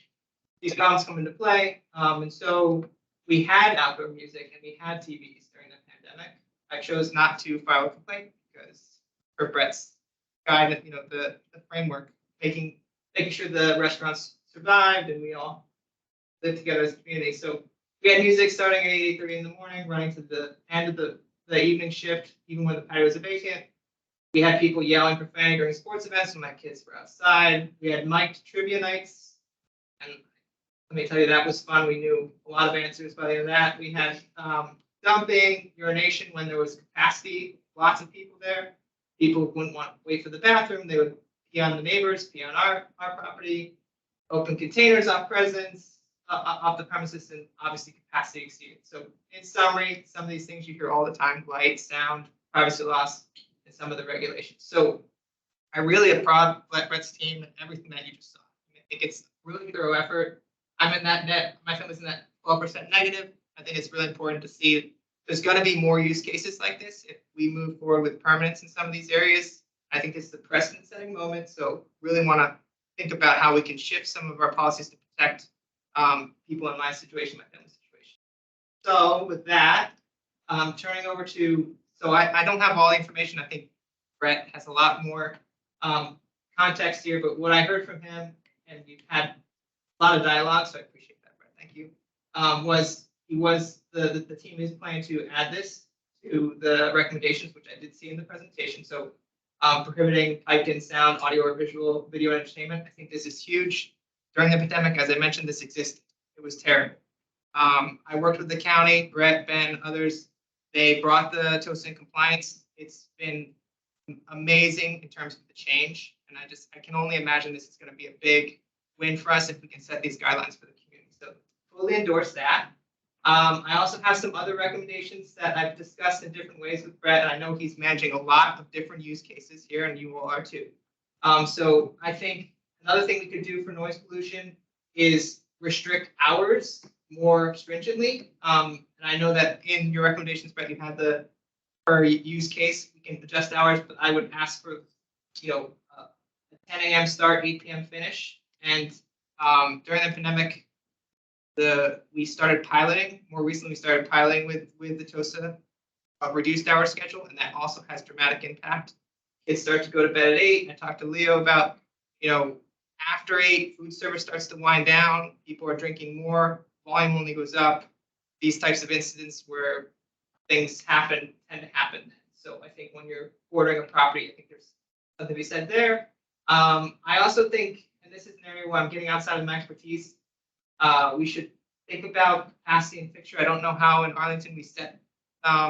J: these problems come into play. And so we had outdoor music and we had TVs during the pandemic. I chose not to file a complaint because for Brett's guide, the framework, making sure the restaurants survived and we all lived together as a community. So we had music starting at 8:30 in the morning, running to the end of the evening shift, even when the patio was vacant. We had people yelling profanity during sports events when my kids were outside. We had mic'd trivia nights. And let me tell you, that was fun. We knew a lot of answers by the end of that. We had dumping, urination when there was capacity, lots of people there. People wouldn't want to wait for the bathroom. They would pee on the neighbors, pee on our property, open containers off the premises, and obviously capacity exceeded. So in summary, some of these things you hear all the time: light, sound, privacy loss, and some of the regulations. So I really applaud Brett's team and everything that you just saw. I think it's really thorough effort. I'm in that net. My family's in that 12% negative. I think it's really important to see there's going to be more use cases like this if we move forward with permanence in some of these areas. I think it's the precedent-setting moment. So really want to think about how we can shift some of our policies to protect people in my situation, my family's situation. So with that, turning over to, so I don't have all the information. I think Brett has a lot more context here, but what I heard from him, and we've had a lot of dialogue, so I appreciate that, Brett. Thank you. The team is planning to add this to the recommendations, which I did see in the presentation. So prohibiting piped in sound, audio or visual, video entertainment. I think this is huge. During the pandemic, as I mentioned, this existed. It was terrible. I worked with the county, Brett, Ben, others. They brought the TOSA in compliance. It's been amazing in terms of the change. And I can only imagine this is going to be a big win for us if we can set these guidelines for the community. So fully endorse that. I also have some other recommendations that I've discussed in different ways with Brett, and I know he's managing a lot of different use cases here, and you all are too. So I think another thing we could do for noise pollution is restrict hours more stringently. And I know that in your recommendations, Brett, you had the per use case, we can adjust hours, but I would ask for, a 10 a.m. start, 8 p.m. finish. And during the pandemic, we started piloting. More recently, we started piloting with the TOSA reduced hour schedule, and that also has dramatic impact. Kids start to go to bed at 8. I talked to Leo about, after 8, food service starts to wind down. People are drinking more. Volume only goes up. These types of incidents where things tend to happen. So I think when you're ordering a property, I think there's something to be said there. I also think, and this is an area where I'm getting outside of my expertise, we should think about capacity and fixture. I don't know how in Arlington we set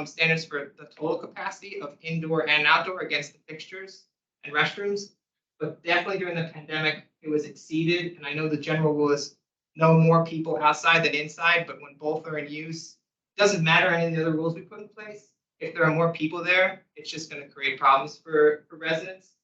J: standards for the total capacity of indoor and outdoor against the fixtures and restrooms, but definitely during the pandemic, it was exceeded. And I know the general rule is no more people outside than inside, but when both are in use, it doesn't matter any of the other rules we put in place. If there are more people there, it's just going to create problems for residents.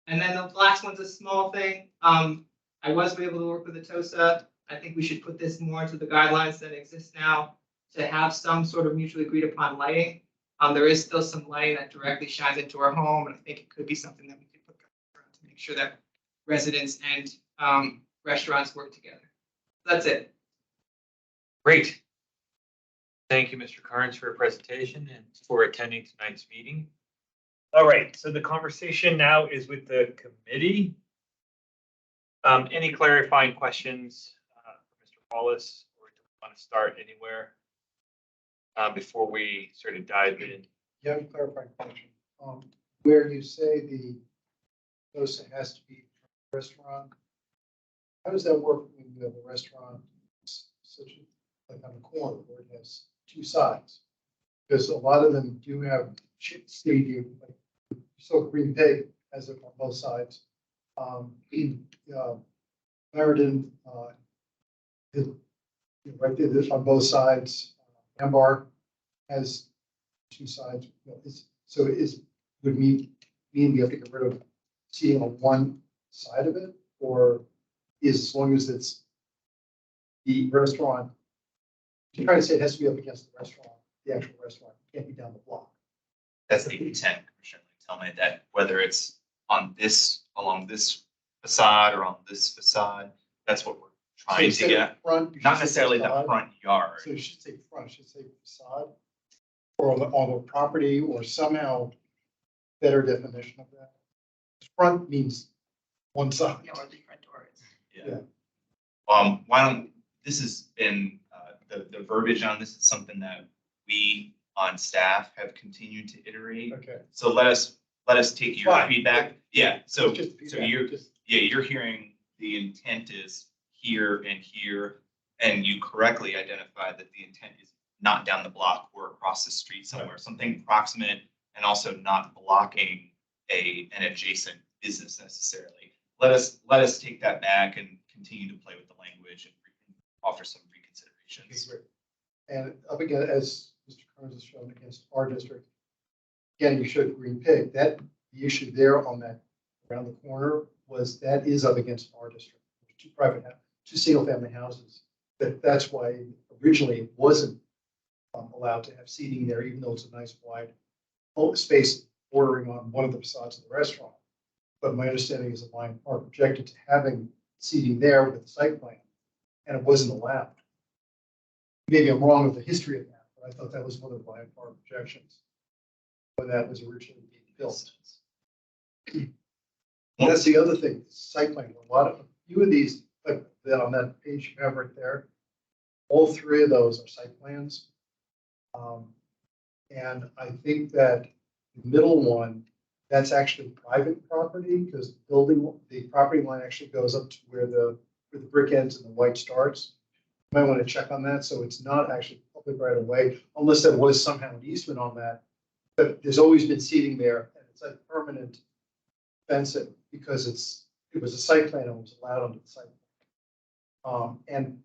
J: And then the last one's a small thing. I was able to work with the TOSA. I think we should put this more into the guidelines that exist now to have some sort of mutually agreed upon lighting. There is still some lighting that directly shines into our home, and I think it could be something that we could put to make sure that residents and restaurants work together. That's it.
A: Great. Thank you, Mr. Carnes, for your presentation and for attending tonight's meeting. All right, so the conversation now is with the committee. Any clarifying questions for Mr. Wallace, or do we want to start anywhere before we sort of dive in?
C: You have a clarifying question. Where you say the TOSA has to be a restaurant, how does that work when you have a restaurant such like on the corner where it has two sides? Because a lot of them do have stadium, like so Green Pig has it on both sides. Meriden, right there on both sides. Ambar has two sides. Would mean we have to get rid of seating on one side of it, or as long as it's the restaurant? You're trying to say it has to be up against the restaurant, the actual restaurant. It can't be down the block.
D: That's the intent, Commissioner. Tell me that whether it's on this, along this facade or on this facade, that's what we're
C: So
D: trying to
C: instead of
D: get.
C: front, you
D: Not
C: should say
D: necessarily the
C: facade.
D: front yard.
C: So you should say front, you should say facade. Or on the property, or somehow better definition of that. Front means one side.
G: You know, where the front door is.
D: Yeah. Why don't, this has been, the verbiage on this is something that we on staff have continued to iterate.
C: Okay.
D: So let us take your
C: Fine.
D: feedback. Yeah, so,
C: It's just
D: so
C: feedback,
D: you're,
C: just-
D: yeah, you're hearing the intent is here and here, and you correctly identified that the intent is not down the block or across the street somewhere, something proximate and also not blocking an adjacent business necessarily. Let us take that back and continue to play with the language and offer some reconsiderations.
C: Okay, great. And up again, as Mr. Kearns has shown against our district, again, you showed Green Pig. That the issue there on that around the corner was that is up against our district. There's two single family houses. That's why originally it wasn't allowed to have seating there, even though it's a nice wide space bordering on one of the facades of the restaurant. But my understanding is that Lion Park objected to having seating there with the site plan, and it wasn't allowed. Maybe I'm wrong with the history of that, but I thought that was one of the Lion Park objections when that was originally being built. And that's the other thing, site plan, a few of these, like that on that page you have right there, all three of those are site plans. And I think that the middle one, that's actually private property because the property line actually goes up to where the brick ends and the white starts. You might want to check on that. So it's not actually public right away, unless there was somehow an easement on that. But there's always been seating there, and it's a permanent fencing because it was a site plan and was allowed under the site plan. And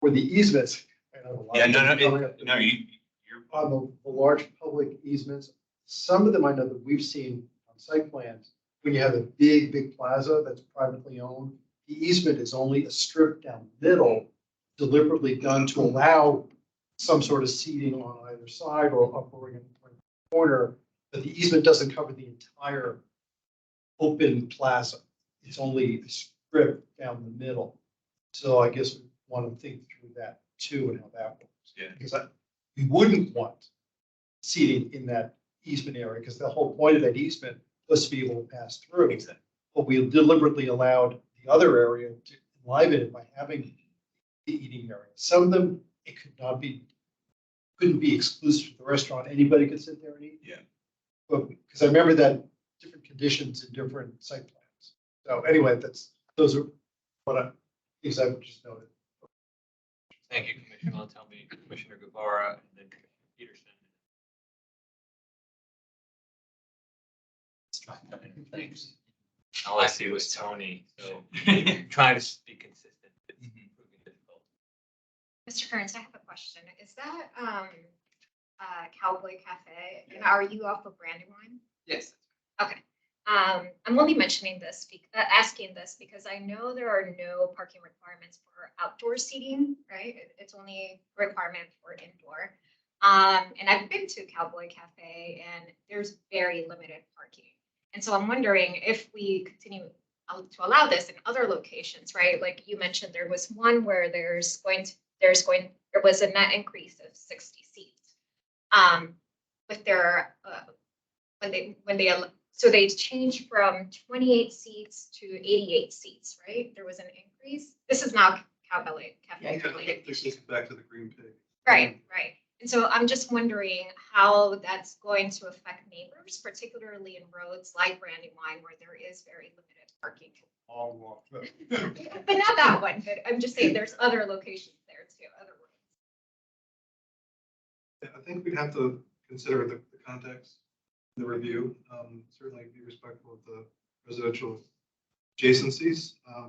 C: for the easements, I know a lot
D: Yeah,
C: of
D: no,
C: them coming up
D: you're,
C: on the large public easements, some of them I know that we've seen on site plans, when you have a big plaza that's privately owned, the easement is only a strip down the middle, deliberately done to allow some sort of seating on either side or up or in the corner, but the easement doesn't cover the entire open plaza. It's only a strip down the middle. So I guess we want to think through that too and how that works.
D: Yeah.
C: Because we wouldn't want seating in that easement area because the whole point of that easement was to be able to pass through.
D: exactly.
C: But we deliberately allowed the other area to enliven it by having the eating area. Some of them, it couldn't be exclusive to the restaurant. Anybody could sit there and eat.
D: Yeah.
C: But because I remember that different conditions in different site plans. So anyway, those are things I've just noted.
H: Thank you, Commissioner Montalban, Commissioner Guevara, and then Commissioner Peterson. Thanks. All I see was Tony, so trying to be consistent. It's proving difficult.
K: Mr. Kearns, I have a question. Is that Cowboy Cafe, and are you off of Brandywine?
J: Yes.
K: Okay. I'm only mentioning this, asking this because I know there are no parking requirements for outdoor seating, right? It's only a requirement for indoor. And I've been to Cowboy Cafe and there's very limited parking. And so I'm wondering if we continue to allow this in other locations, right? Like you mentioned, there was one where there was a net increase of 60 seats. With their, so they changed from 28 seats to 88 seats, right? There was an increase. This is now Cowboy Cafe related.
I: This is back to the Green Pig.
K: Right. And so I'm just wondering how that's going to affect neighbors, particularly in roads like Brandywine, where there is very limited parking.
I: All walk.
K: But not that one, but I'm just saying there's other locations there too, other roads.
I: I think we'd have to consider the context, the review, certainly be respectful of the residential adjacencies. I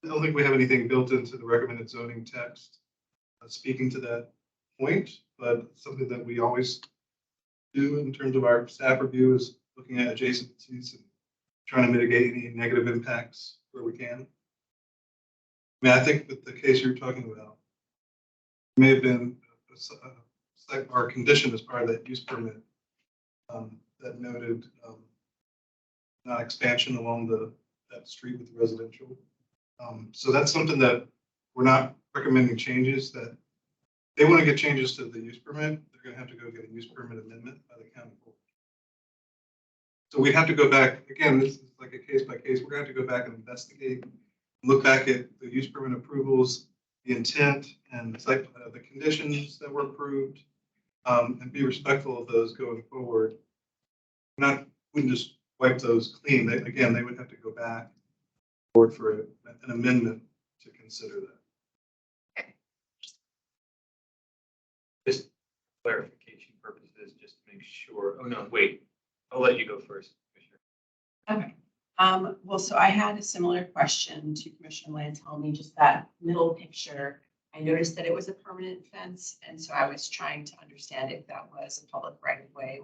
I: don't think we have anything built into the recommended zoning text speaking to that point, but something that we always do in terms of our staff review is looking at adjacencies and trying to mitigate any negative impacts where we can. I mean, I think with the case you're talking about, it may have been a like our condition as part of that use permit, that noted, not expansion along that street with residential. So that's something that we're not recommending changes, that they want to get changes to the use permit, they're gonna have to go get a use permit amendment by the county board. So we'd have to go back, again, this is like a case by case, we're gonna have to go back and investigate, look back at the use permit approvals, the intent and the conditions that were approved, and be respectful of those going forward. Wouldn't just wipe those clean. Again, they would have to go back forward for an amendment to consider that.
H: Just clarification purposes, just to make sure. Oh, no, wait. I'll let you go first, Commissioner.
G: Okay. Well, so I had a similar question to Commissioner Lantelmi, just that middle picture. I noticed that it was a permanent fence, and so I was trying to understand if that was a public right of way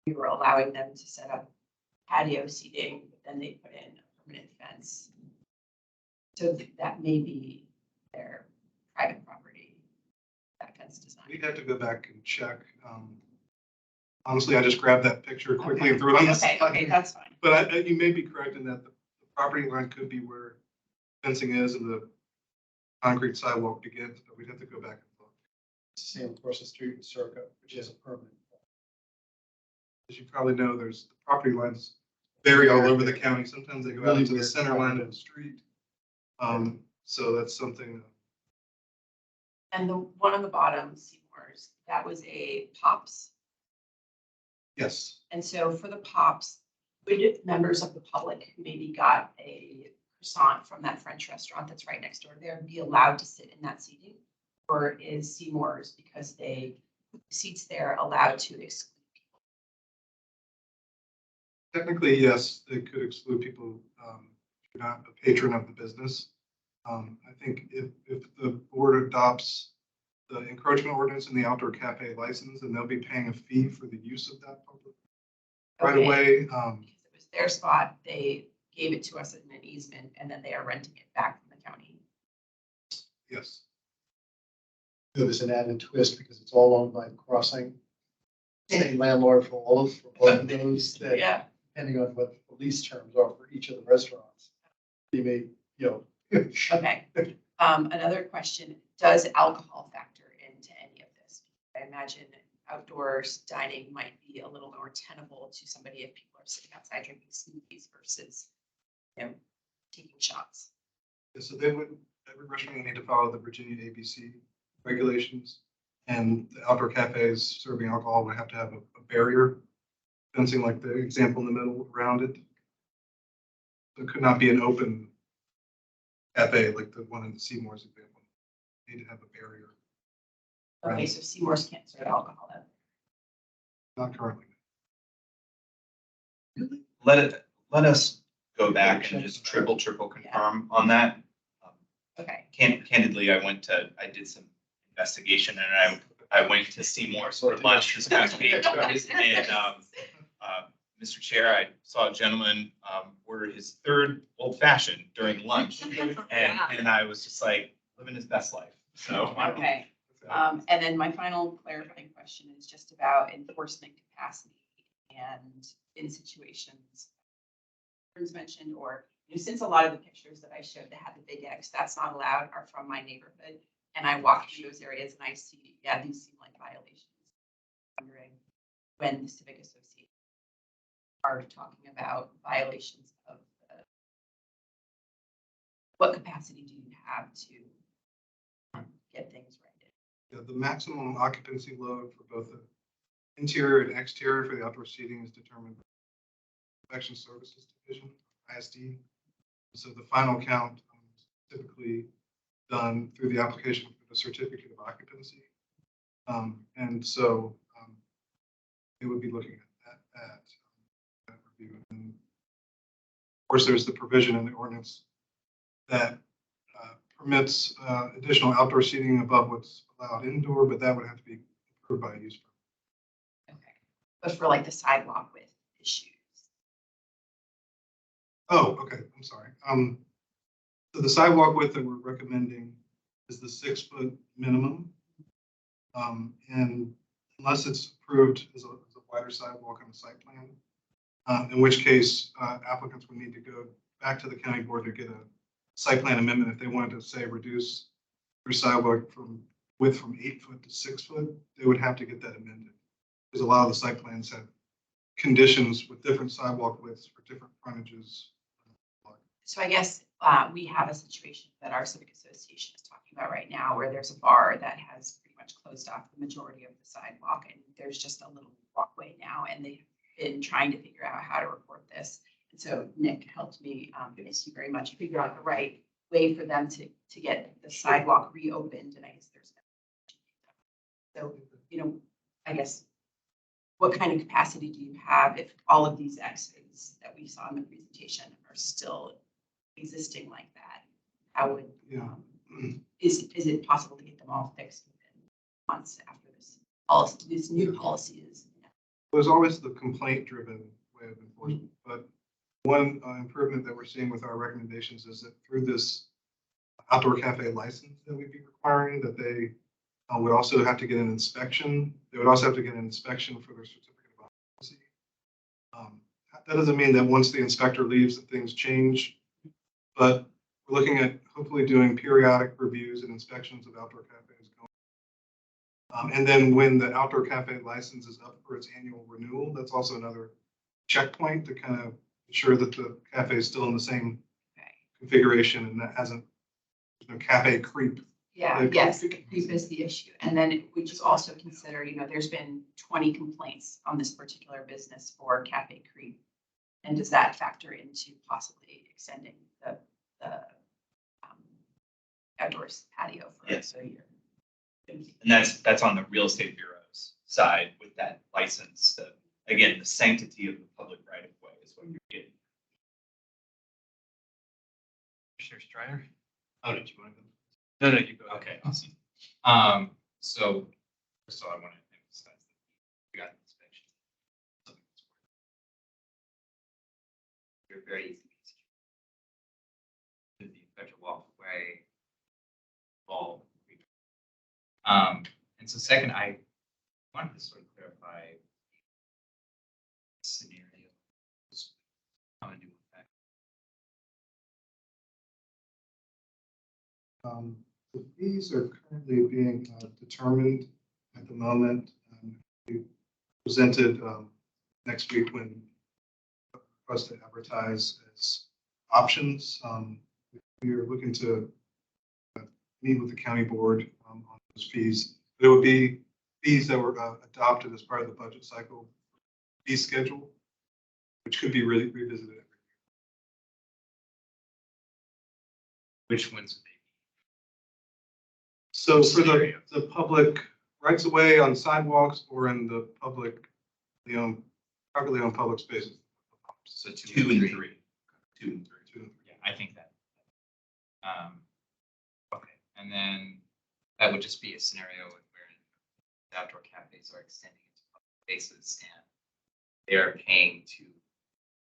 G: we were allowing them to set up patio seating, but then they put in a permanent fence. So that may be their private property, that fence design.
I: We'd have to go back and check. Honestly, I just grabbed that picture quickly and threw it on the side.
G: Okay, that's fine.
I: But you may be correct in that the property line could be where fencing is and the concrete sidewalk begins, but we'd have to go back and look.
C: It's the same across the street in Circa, which is a permanent.
I: As you probably know, there's the property lines vary all over the county. Sometimes they go out
C: Really
I: to the
C: weird
I: center line
C: property.
I: of the street. So that's something.
G: And the one on the bottom, Seymour's, that was a Pops.
I: Yes,
G: And so for the Pops, would members of the public who maybe got a croissant from that French restaurant that's right next door there be allowed to sit in that seating? Or is Seymour's, because they seats there, allowed to exclude people?
I: technically, yes, they could exclude people if you're not a patron of the business. I think if the board adopts the encroachment ordinance and the outdoor cafe license, and they'll be paying a fee for the use of that public right
G: Okay.
I: away.
G: Because it was their spot, they gave it to us in an easement, and then they are renting it back from the county.
I: Yes,
C: There's an added twist because it's all owned by Crossing. Same landlord for both of those, that
G: Yeah.
C: depending on what the lease terms are for each of the restaurants. You may,
G: Okay. Another question, does alcohol factor into any of this? I imagine outdoors dining might be a little more tenable to somebody if people are sitting outside drinking smoothies versus, taking shots.
I: so every restaurant would need to follow the Virginia ABC regulations. And the outdoor cafes serving alcohol would have to have a barrier fencing like the example in the middle around it. So it could not be an open cafe like the one in the Seymour's example. You need to have a barrier.
G: Okay, so Seymour's can't serve alcohol then.
I: Not currently.
D: Let us go back and just triple confirm on that.
G: Okay.
D: Candidly, I did some investigation and I went to Seymour's for lunch this past week. And, Mr. Chair, I saw a gentleman, order his third old fashioned during lunch. And I was just like, living his best life. So.
G: Okay. And then my final clarifying question is just about enforcement capacity and in situations Burns mentioned, or since a lot of the pictures that I showed that had the big X, that's not allowed, are from my neighborhood. And I walk through those areas and I see, these seem like violations. Wondering when the civic association are talking about violations of what capacity do you have to get things righted?
I: Yeah, the maximum occupancy load for both the interior and exterior for the outdoor seating is determined by the Inspection Services Division, ISD. So the final count is typically done through the application for the certificate of occupancy. And so they would be looking at that review. And of course, there's the provision in the ordinance that permits additional outdoor seating above what's allowed indoor, but that would have to be approved by a use permit.
G: Okay, but for like the sidewalk width issues.
I: Oh, okay, I'm sorry. So the sidewalk width that we're recommending is the 6 foot minimum. And unless it's approved as a wider sidewalk on the site plan, in which case applicants would need to go back to the county board to get a site plan amendment if they wanted to say reduce their sidewalk from width from 8 foot to 6 foot, they would have to get that amended. Because a lot of the site plans have conditions with different sidewalk widths for different frontages.
G: So I guess we have a situation that our civic association is talking about right now, where there's a bar that has pretty much closed off the majority of the sidewalk, and there's just a little walkway now, and they've been trying to figure out how to report this. And so Nick helped me, thank you very much, figure out the right way for them to get the sidewalk reopened, and I guess there's. So, you know, I guess, what kind of capacity do you have if all of these exits that we saw in the presentation are still existing like that? How would, is it possible to get them all fixed within months after this policy, this new policy is?
I: There's always the complaint-driven way of enforcement, but one improvement that we're seeing with our recommendations is that through this outdoor cafe license that we'd be requiring, that they would also have to get an inspection. They would also have to get an inspection for their certificate of occupancy. That doesn't mean that once the inspector leaves that things change, but we're looking at hopefully doing periodic reviews and inspections of outdoor cafes. And then when the outdoor cafe license is up for its annual renewal, that's also another checkpoint to kind of ensure that the cafe is still in the same configuration and that hasn't, there's no cafe creep.
G: Yeah, yes, creep is the issue. And then we just also consider, you know, there's been 20 complaints on this particular business for cafe creep. And does that factor into possibly extending the outdoors patio for a year?
D: And that's on the real estate bureau's side with that license. Again, the sanctity of the public right of way is what you're getting.
H: Commissioner Strider?
F: Oh, did you want to go?
H: No, you go.
F: Okay, awesome. So first of all, I want to emphasize that we got an inspection.
D: You're very easy.
H: The federal walkway.
D: Ball. And so second, I wanted to sort of clarify scenario. I'm gonna do that.
I: The fees are currently being determined at the moment. We presented next week when for us to advertise as options. We are looking to meet with the county board on those fees. There would be fees that were adopted as part of the budget cycle fee schedule, which could be really revisited.
H: Which ones would they
I: So for the public rights of way on sidewalks or in the public, privately owned public spaces.
D: So two and three.
F: Yeah, I think that. Okay, and then that would just be a scenario where outdoor cafes are extending into public spaces and they are paying to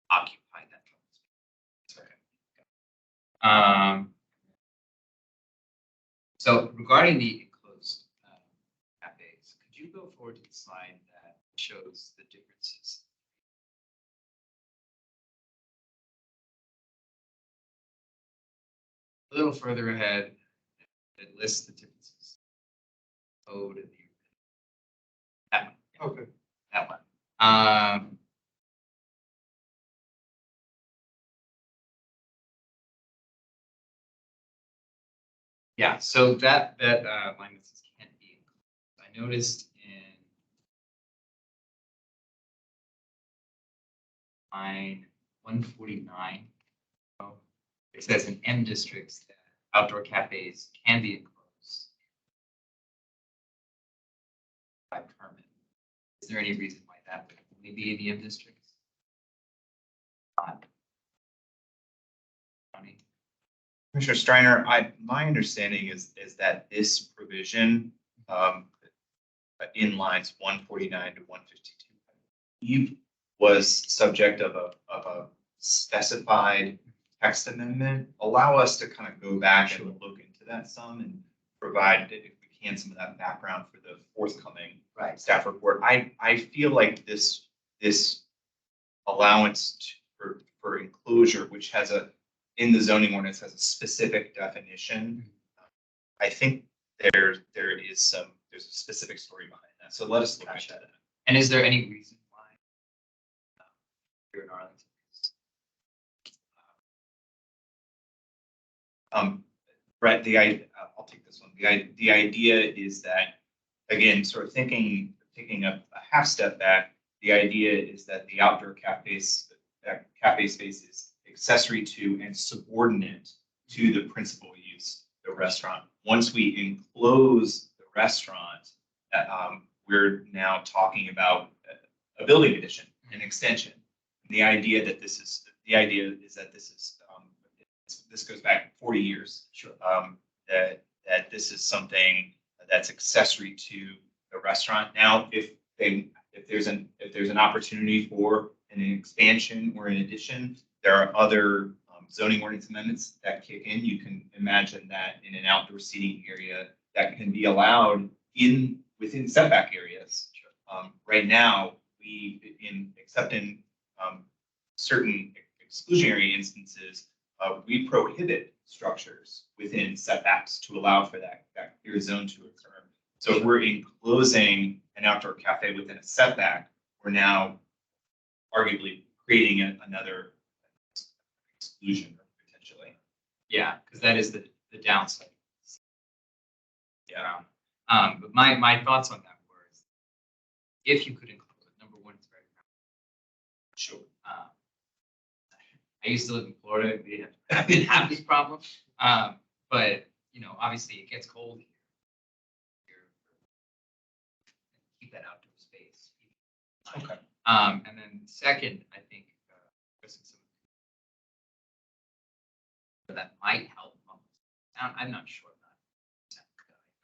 F: occupy that public space. Okay. So regarding the enclosed cafes, could you go forward to the slide that shows the differences? A little further ahead, it lists the differences. Code and that one. Yeah,
I: Okay.
F: that one. Yeah, so that line that says can't be enclosed. I noticed in line 149, it says in M districts that outdoor cafes can be enclosed by permit. Is there any reason why that would only be in the M districts?
D: Commissioner Steiner, my understanding is that this provision in lines 149 to 152 was subject of a specified text amendment. Allow us to kind of go back and look into that some and provide, if we can, some of that background for the forthcoming
L: Right.
D: staff report. I feel like this allowance for enclosure, which has in the zoning ordinance has a specific definition. I think there's a specific story behind that. So let us look at that.
L: And is there any reason why here in Arlington?
D: Brett, I'll take this one. The idea is that, again, sort of taking a half step back, the idea is that the outdoor cafe space is accessory to and subordinate to the principal use, the restaurant. Once we enclose the restaurant, we're now talking about a building addition, an extension. And the idea is that this goes back 40 years.
L: Sure.
D: That this is something that's accessory to the restaurant. Now, if there's an opportunity for an expansion or an addition, there are other zoning ordinance amendments that kick in. You can imagine that in an outdoor seating area that can be allowed within setback areas. Right now, except in certain exclusionary instances, we prohibit structures within setbacks to allow for that clear zone to occur. So if we're enclosing an outdoor cafe within a setback, we're now arguably creating another exclusion potentially.
L: Yeah, because that is the downside.
D: Yeah.
L: But my thoughts on that were, if you could include it, number one, it's very crowded.
D: Sure.
L: I used to live in Florida. I didn't have this problem. But obviously it gets cold here. Keep that outdoor space.
D: Okay.
L: And then second, I think that might help. I'm not sure,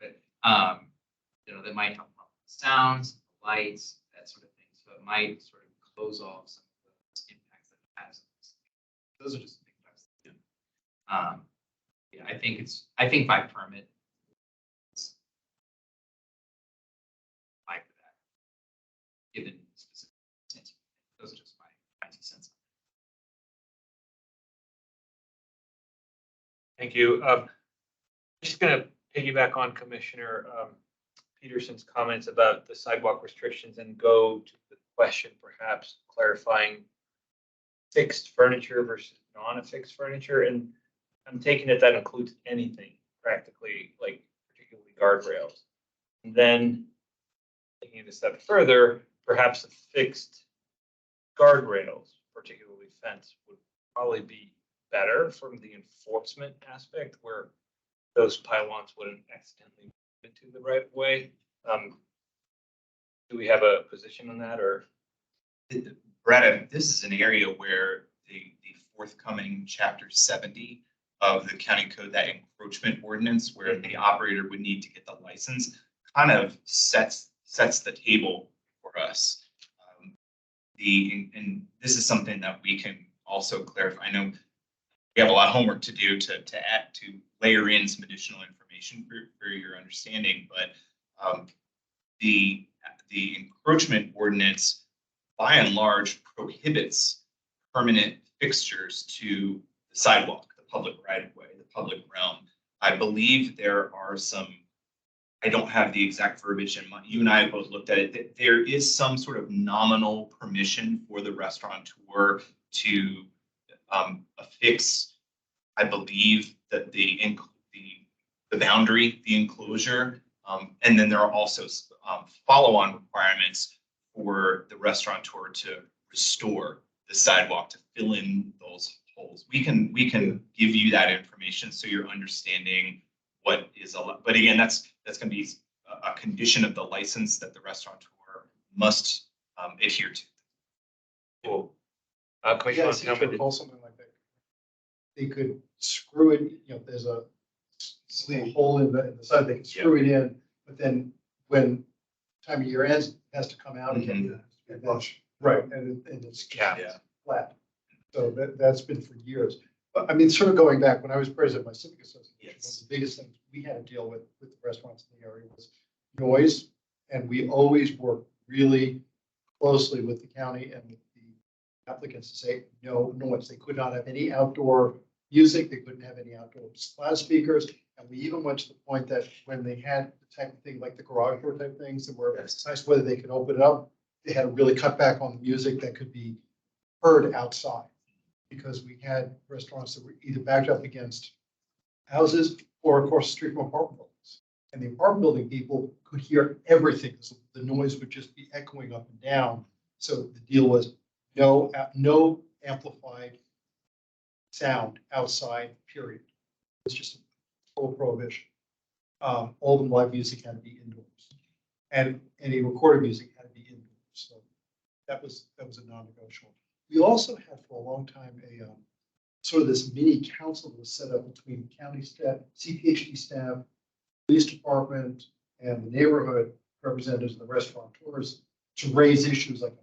L: but that might help sounds, lights, that sort of thing. So it might sort of close off some of the impacts that it has. Those are just big facts. Yeah, I think by permit. It's like that. Given specific intent. Those are just my 2 cents.
A: Thank you. Just going to piggyback on Commissioner Peterson's comments about the sidewalk restrictions and go to the question, perhaps clarifying fixed furniture versus non-affixed furniture. And I'm taking it that includes anything practically, like particularly guardrails. And then taking it a step further, perhaps fixed guardrails, particularly fence, would probably be better from the enforcement aspect, where those pylons wouldn't accidentally move into the right of way. Do we have a position on that, or?
D: Brett, this is an area where the forthcoming chapter 70 of the county code, that encroachment ordinance, where the operator would need to get the license, kind of sets the table for us. And this is something that we can also clarify. I know we have a lot of homework to do to layer in some additional information for your understanding, but the encroachment ordinance by and large prohibits permanent fixtures to the sidewalk, the public right of way, the public realm. I believe there are some, I don't have the exact verbiage, and you and I have both looked at it, that there is some sort of nominal permission for the restaurateur to affix, I believe, that the boundary, the enclosure, and then there are also follow-on requirements for the restaurateur to restore the sidewalk, to fill in those holes. We can give you that information so you're understanding what is allowed. But again, that's going to be a condition of the license that the restaurateur must adhere to.
A: Cool.
C: Yeah,
A: Commissioner,
C: I seem to recall something like that. They could screw it, there's a hole in the side, they can screw it in, but then when time of year ends, it has to come out again. Right, and it's
A: capped.
C: Flat. So that's been for years. But I mean, sort of going back, when I was president of my civic association, one of the biggest things we had to deal with the restaurants in the area was noise And we always work really closely with the county and with the applicants to say, no noise. They could not have any outdoor music. They couldn't have any outdoor loudspeakers. And we even went to the point that when they had the type of thing like the garage door type things that were nice, whether they could open it up, they had to really cut back on the music that could be heard outside. Because we had restaurants that were either backed up against houses or across the street from apartment buildings. And the apartment building people could hear everything. So the noise would just be echoing up and down. So the deal was no amplified sound outside, period. It's just a total prohibition. All the live music had to be indoors. And any recorded music had to be indoors. So that was a non-negotiable. We also had for a long time a sort of this mini council that was set up between county staff, CPHD staff, police department, and the neighborhood representatives and the restaurateurs to raise issues like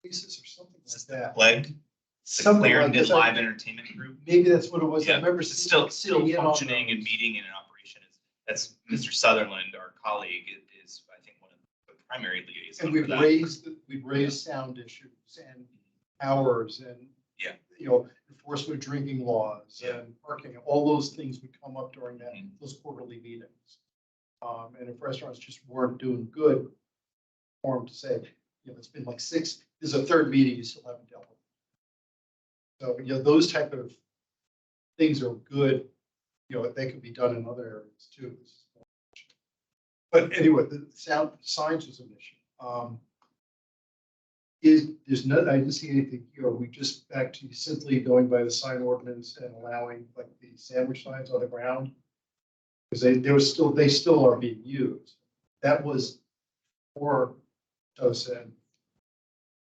C: cases or something like that.
D: Leg,
C: Something like
D: Clarendon
C: this.
D: Live Entertainment Group.
C: Maybe that's what it was. I
D: Yeah,
C: remember
D: it's still
C: sitting in on
D: functioning and
C: those.
D: meeting and in operation. That's Mr. Sutherland, our colleague, is I think one of the primary liaisons.
C: And we've raised sound issues and hours and,
D: Yeah.
C: enforcement of drinking laws
D: Yeah.
C: and parking, all those things would come up during that,
D: Mhm.
C: those quarterly meetings. And if restaurants just weren't doing good, for them to say, it's been like this is a third meeting, you still haven't dealt with it. So, those type of things are good, they could be done in other areas too. But anyway, the sound signs was an issue. I didn't see anything here. Are we just back to simply going by the sign ordinance and allowing like the sandwich signs on the ground? Because they still are being used. That was for Tosin.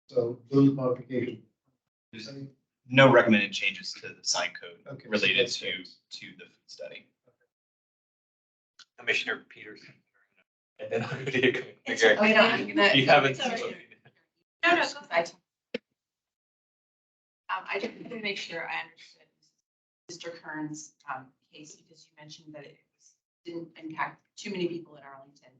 C: So those modifications.
D: There's no recommended changes to the sign code
C: Okay, so
D: related
C: that's
D: to
C: it.
D: the food study.
H: Commissioner Peterson. And then I'm going to
B: It's-
H: figure.
G: Oh, wait, no, I'm gonna-
H: You haven't.
B: It's all right.
H: spoken.
B: No, go ahead.
G: I just wanted to make sure I understood Mr. Kern's case, because you mentioned that it didn't impact too many people in Arlington.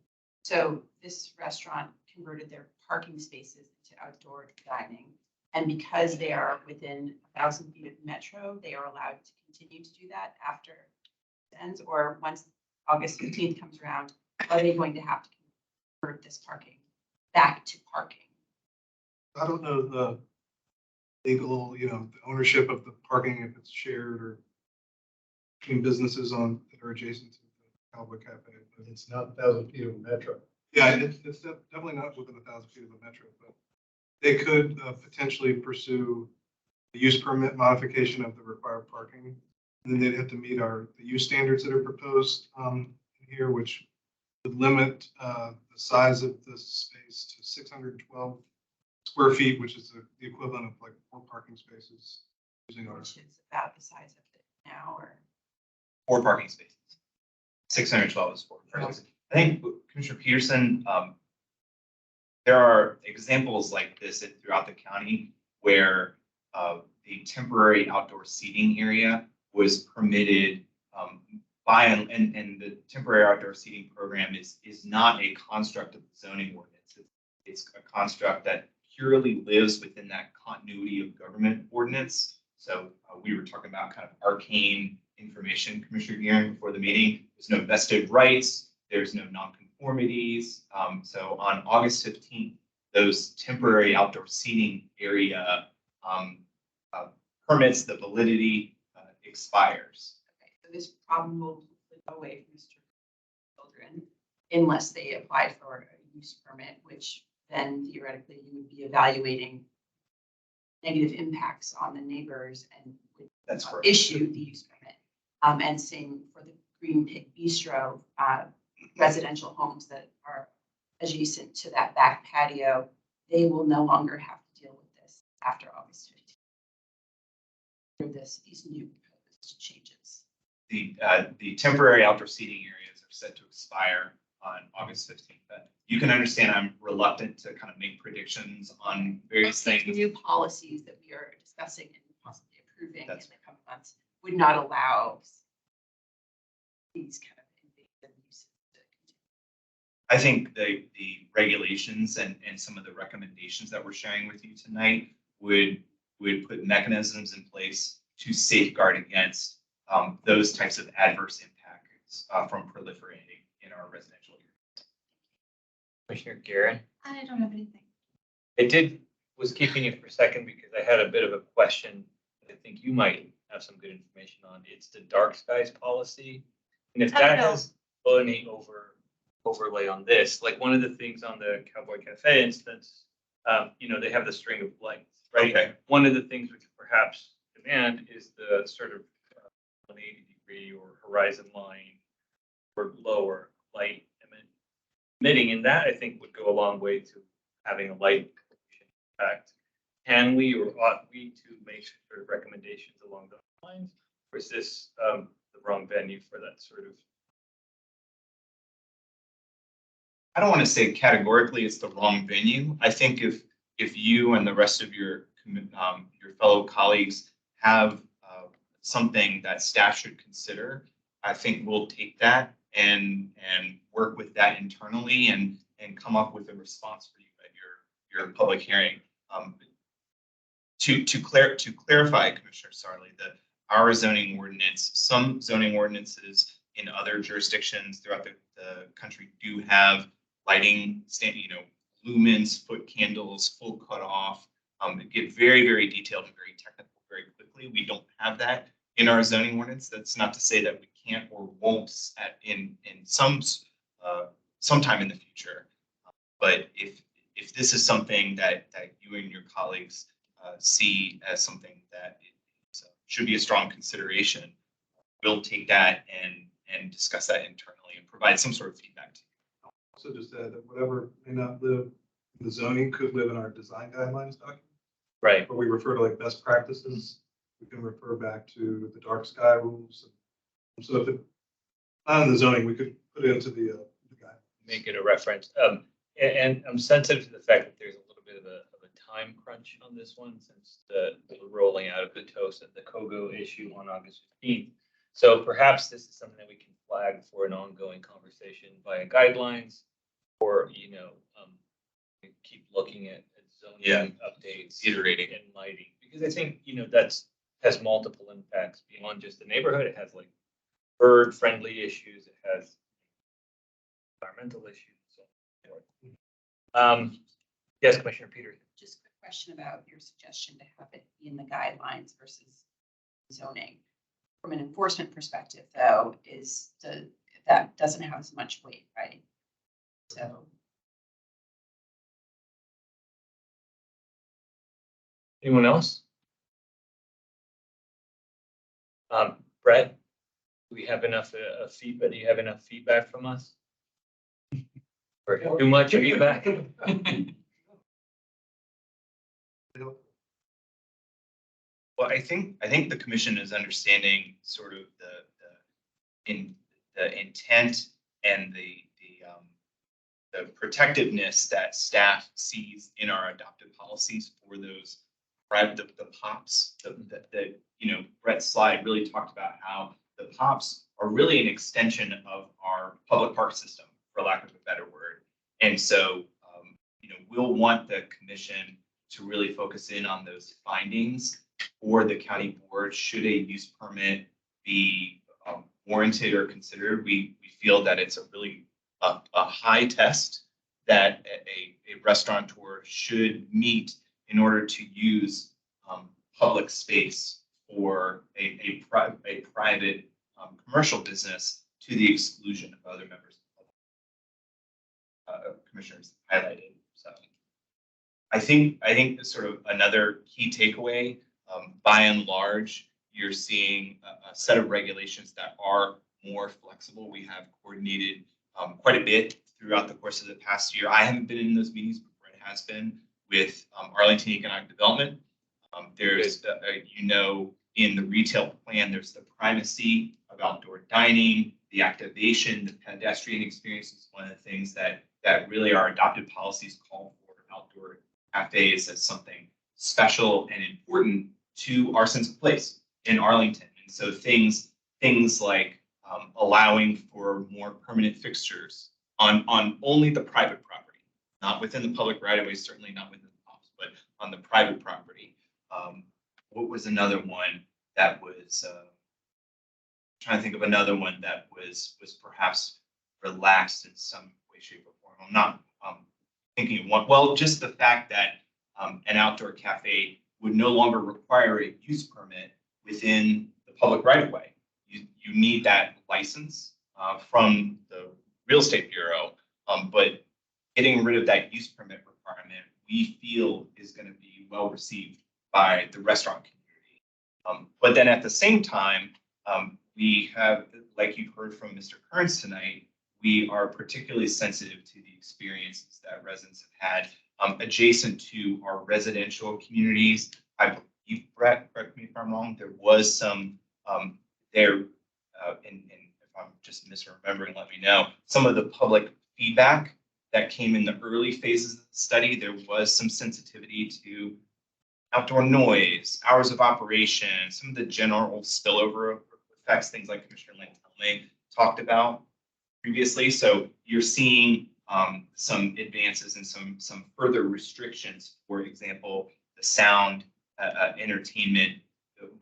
G: So this restaurant converted their parking spaces into outdoor dining. And because they are within 1,000 feet of Metro, they are allowed to continue to do that after it ends, or once August 15th comes around, are they going to have to convert this parking back to parking?
I: I don't know the legal, the ownership of the parking, if it's shared or between businesses that are adjacent to the Cowboy Cafe. But
C: It's not 1,000 feet of metro.
I: yeah, it's definitely not within 1,000 feet of the metro, but they could potentially pursue the use permit modification of the required parking. And then they'd have to meet the use standards that are proposed here, which would limit the size of the space to 612 square feet, which is the equivalent of like 4 parking spaces using our.
G: Which is about the size of it now, or
D: 4 parking spaces. 612 is 4. I think Commissioner Peterson, there are examples like this throughout the county where the temporary outdoor seating area was permitted by, and the temporary outdoor seating program is not a construct of the zoning ordinance. It's a construct that purely lives within that continuity of government ordinance. So we were talking about kind of arcane information, Commissioner Gearing, before the meeting. There's no vested rights. There's no nonconformities. So on August 15th, those temporary outdoor seating area permits, the validity expires.
G: okay, so this problem will go away from Mr. Children unless they apply for a use permit, which then theoretically you would be evaluating negative impacts on the neighbors and would
D: That's correct.
G: issue the use permit. And same for the Green Pig Bistro, residential homes that are adjacent to that back patio, they will no longer have to deal with this after August 15th. For these new proposed changes.
D: The temporary outdoor seating areas are set to expire on August 15th. But you can understand I'm reluctant to kind of make predictions on various
G: These
D: things.
G: new policies that we are discussing and possibly approving in
D: That's
G: the coming months would not allow these kind of invasive uses to continue.
D: I think the regulations and some of the recommendations that we're sharing with you tonight would put mechanisms in place to safeguard against those types of adverse impacts from proliferating in our residential areas.
A: Commissioner Garrett?
B: I don't have anything.
A: Was keeping you for a second because I had a bit of a question that I think you might have some good information on. It's the dark skies policy. And if
B: I don't
A: that
B: know.
A: has any overlay on this, like one of the things on the Cowboy Cafe instance, they have the string of lights, right?
D: Okay.
A: One of the things which perhaps demand is the sort of 180-degree or horizon line or lower light emitting, and that I think would go a long way to having a light impact. Can we or ought we to make sort of recommendations along those lines, or is this the wrong venue for that sort of?
D: I don't want to say categorically it's the wrong venue. I think if you and the rest of your fellow colleagues have something that staff should consider, I think we'll take that and work with that internally and come up with a response for you at your public hearing. To clarify, Commissioner Sarley, that our zoning ordinance, some zoning ordinances in other jurisdictions throughout the country do have lighting, lumens, foot candles, full cutoff. Get very, very detailed and very technical very quickly. We don't have that in our zoning ordinance. That's not to say that we can't or won't in sometime in the future. But if this is something that you and your colleagues see as something that should be a strong consideration, we'll take that and discuss that internally and provide some sort of feedback to you.
I: Also just add that whatever may not live in the zoning could live in our design guidelines document.
A: Right.
I: Where we refer to like best practices, we can refer back to the dark sky rules. So if it's not in the zoning, we could put it into the guide.
A: Make it a reference. And I'm sensitive to the fact that there's a little bit of a time crunch on this one since the rolling out of the TOS and the COGO issue on August 15th. So perhaps this is something that we can flag for an ongoing conversation via guidelines, or keep looking at zoning updates,
D: iterating
A: and lighting, because I think that's has multiple impacts beyond just the neighborhood. It has like bird friendly issues. It has environmental issues. So forth. Yes, Commissioner Peters.
G: Just a quick question about your suggestion to have it in the guidelines versus zoning. From an enforcement perspective, though, that doesn't have as much weight, right? So.
A: Anyone else? Brett, do we have enough feedback? Do you have enough feedback from us? Or too much feedback?
D: Well, I think the commission is understanding sort of the intent and the protectiveness that staff sees in our adopted policies for those the POPs. Brett's slide really talked about how the POPs are really an extension of our public park system, for lack of a better word. And so, we'll want the commission to really focus in on those findings for the county board. Should a use permit be warranted or considered, we feel that it's a really a high test that a restaurateur should meet in order to use public space for a private commercial business to the exclusion of other members of commissioners highlighted. So I think sort of another key takeaway, by and large, you're seeing a set of regulations that are more flexible. We have coordinated quite a bit throughout the course of the past year. I haven't been in those meetings, but Brett has been with Arlington Economic Development. There's, in the retail plan, there's the primacy of outdoor dining, the activation, the pedestrian experience is one of the things that really our adopted policies call for outdoor cafes as something special and important to our sense of place in Arlington. And so things like allowing for more permanent fixtures on only the private property, not within the public right of way, certainly not within the house, but on the private property. What was another one that was, trying to think of another one that was perhaps relaxed in some way, shape, or form. I'm not thinking of one. Well, just the fact that an outdoor cafe would no longer require a use permit within the public right of way. You need that license from the real estate bureau, but getting rid of that use permit requirement, we feel is going to be well received by the restaurant community. But then at the same time, we have, like you've heard from Mr. Kearns tonight, we are particularly sensitive to the experiences that residents have had adjacent to our residential communities. I believe, Brett, correct me if I'm wrong, there was some there, and if I'm just misremembering, let me know. Some of the public feedback that came in the early phases of the study, there was some sensitivity to outdoor noise, hours of operation, some of the general spillover effects, things like Commissioner Lantelme talked about previously. So you're seeing some advances and some further restrictions. For example, the sound entertainment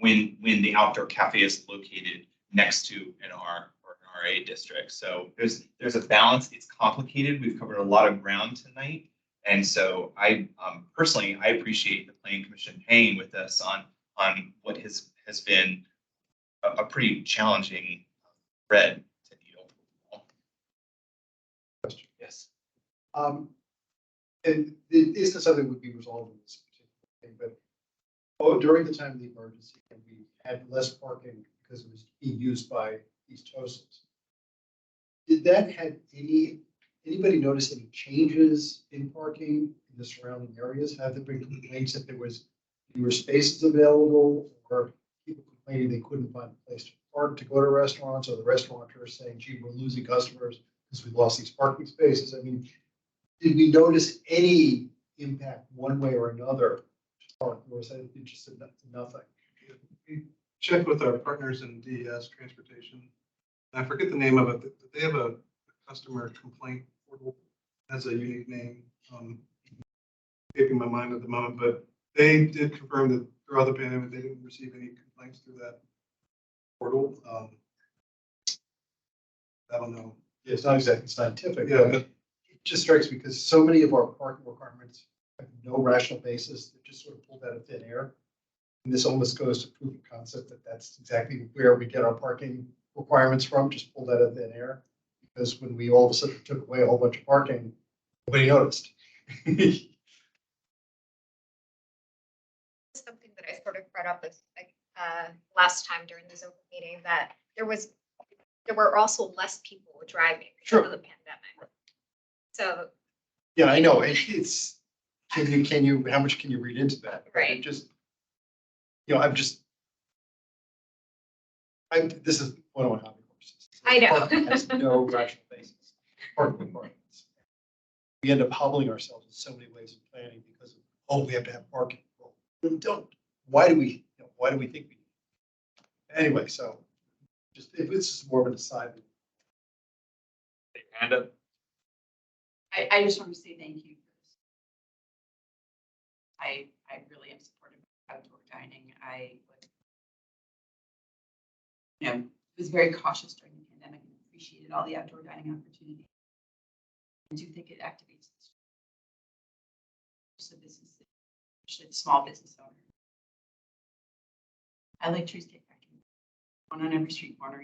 D: when the outdoor cafe is located next to an R or an RA district. So there's a balance. It's complicated. We've covered a lot of ground tonight. And so I personally, I appreciate the Planning Commission hanging with us on what has been a pretty challenging thread to needle.
C: Question.
D: Yes.
C: And it isn't something that would be resolved in this particular thing, but during the time of the emergency, and we had less parking because it was being used by East Coastals. Did that have anybody notice any changes in parking in the surrounding areas? Have there been complaints that there was fewer spaces available, or people complaining they couldn't find a place to park to go to restaurants, or the restaurateurs saying, gee, we're losing customers because we lost these parking spaces? I mean, did we notice any impact one way or another? Or was that just nothing?
I: We checked with our partners in DES Transportation. And I forget the name of it, but they have a customer complaint portal. Has a unique name. Escaping my mind at the moment, but they did confirm that throughout the pandemic, they didn't receive any complaints through that portal. I don't know.
C: Yeah, it's not exactly scientific.
I: Yeah,
C: But it just strikes me because so many of our parking requirements have no rational basis. They're just sort of pulled out of thin air. And this almost goes to proof of concept that that's exactly where we get our parking requirements from, just pulled out of thin air. Because when we all of a sudden took away a whole bunch of parking, nobody noticed.
K: Something that I sort of brought up with last time during the Zoom meeting, that there were also less people driving because of the pandemic. So
C: Yeah, I know. It's, can you, how much can you read into that?
K: Right.
C: It just, this is one of my hobby horses.
K: I know.
C: Parking has no rational basis. Parking requirements. We end up hobbling ourselves in so many ways of planning because of, oh, we have to have parking. Well, we don't. Why do we think we need? Anyway, so just, if it's just more of an aside.
A: Hand up.
G: I just want to say thank you. I really am supportive of outdoor dining. Was very cautious during the pandemic and appreciated all the outdoor dining opportunities. I do think it activates the business, especially the small business owner. I like cheesecake factory. One on every street corner,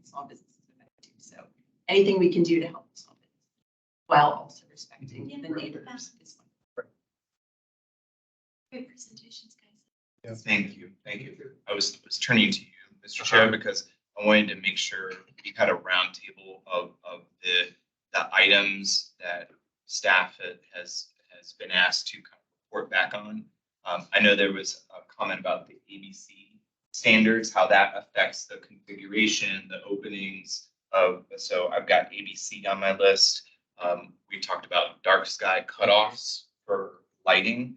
G: small businesses are better too. So anything we can do to help the small business while also respecting the neighbors is wonderful.
B: Great presentations, guys.
C: Yeah.
D: Thank you. Thank you. I was turning to you, Mr. Chair, because I wanted to make sure we had a roundtable of the items that staff has been asked to kind of report back on. I know there was a comment about the ABC standards, how that affects the configuration, the openings of, so I've got ABC on my list. We talked about dark sky cutoffs for lighting.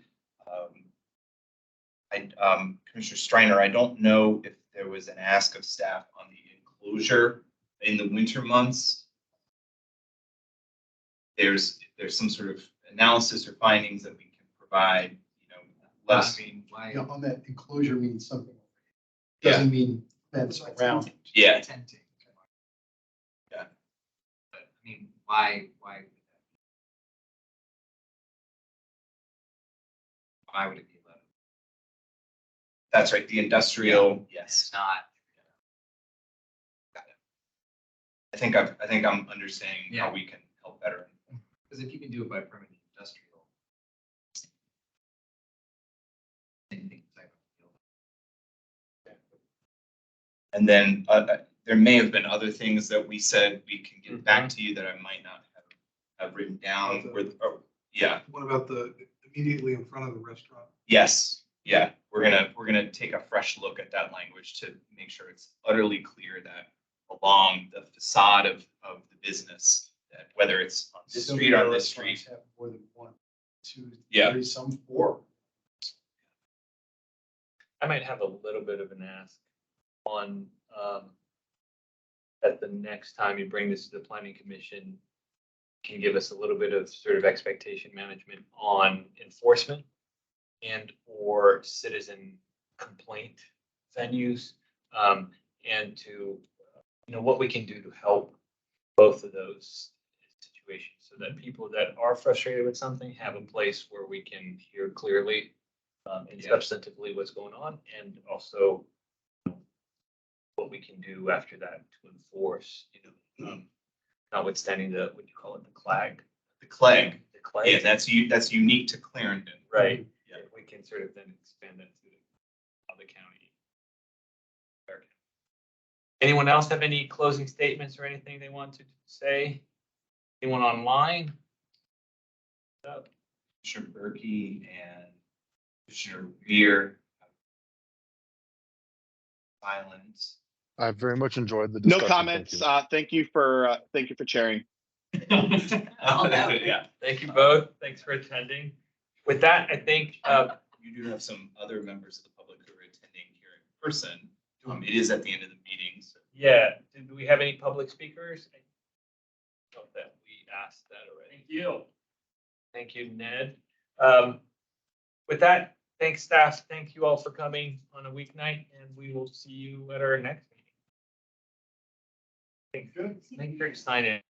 D: Commissioner Streiner, I don't know if there was an ask of staff on the enclosure in the winter months. there's some sort of analysis or findings that we can provide, let us.
L: I mean, why?
C: You know, on that enclosure means something.
D: Yeah.
C: Doesn't mean that's around. it.
D: Yeah.
L: Tenting.
D: Yeah.
L: But I mean, why would that? Why would it be allowed?
D: That's right, the industrial, yes.
L: It's not.
D: I think I'm understanding
L: Yeah.
D: how we can help better.
L: Because if you can do it by permitting industrial. Anything type of building.
D: And then there may have been other things that we said we can get back to you that I might not have written down. Yeah,
I: What about the immediately in front of the restaurant?
D: yes, yeah. We're gonna take a fresh look at that language to make sure it's utterly clear that along the facade of the business, that whether it's on this
C: So
D: street or on
C: many
D: this street.
C: restaurants have more than one, two,
D: Yeah.
C: three, some four.
A: I might have a little bit of an ask on, that the next time you bring this to the planning commission, can give us a little bit of sort of expectation management on enforcement and or citizen complaint venues, and to, what we can do to help both of those situations so that people that are frustrated with something have a place where we can hear clearly and substantively what's going on, and also what we can do after that to enforce, notwithstanding what you call it, the clag.
D: The clag.
A: The clag.
D: Yeah, that's unique to Clarendon.
A: Right.
D: Yeah.
A: We can sort of then expand that to other county. Anyone else have any closing statements or anything they want to say? Anyone online?
D: Commissioner Berkey and Commissioner Weir. Silence.
E: I very much enjoyed the
M: No
E: discussion.
M: comments. Thank you for chairing.
D: Yeah.
A: Thank you both. Thanks for attending. With that, I think,
D: You do have some other members of the public who are attending here in person. It is at the end of the meeting, so.
A: yeah, do we have any public speakers? I don't know that we asked that already. Thank you. Thank you, Ned. With that, thanks staff. Thank you all for coming on a weeknight, and we will see you at our next meeting. Thank you for signing.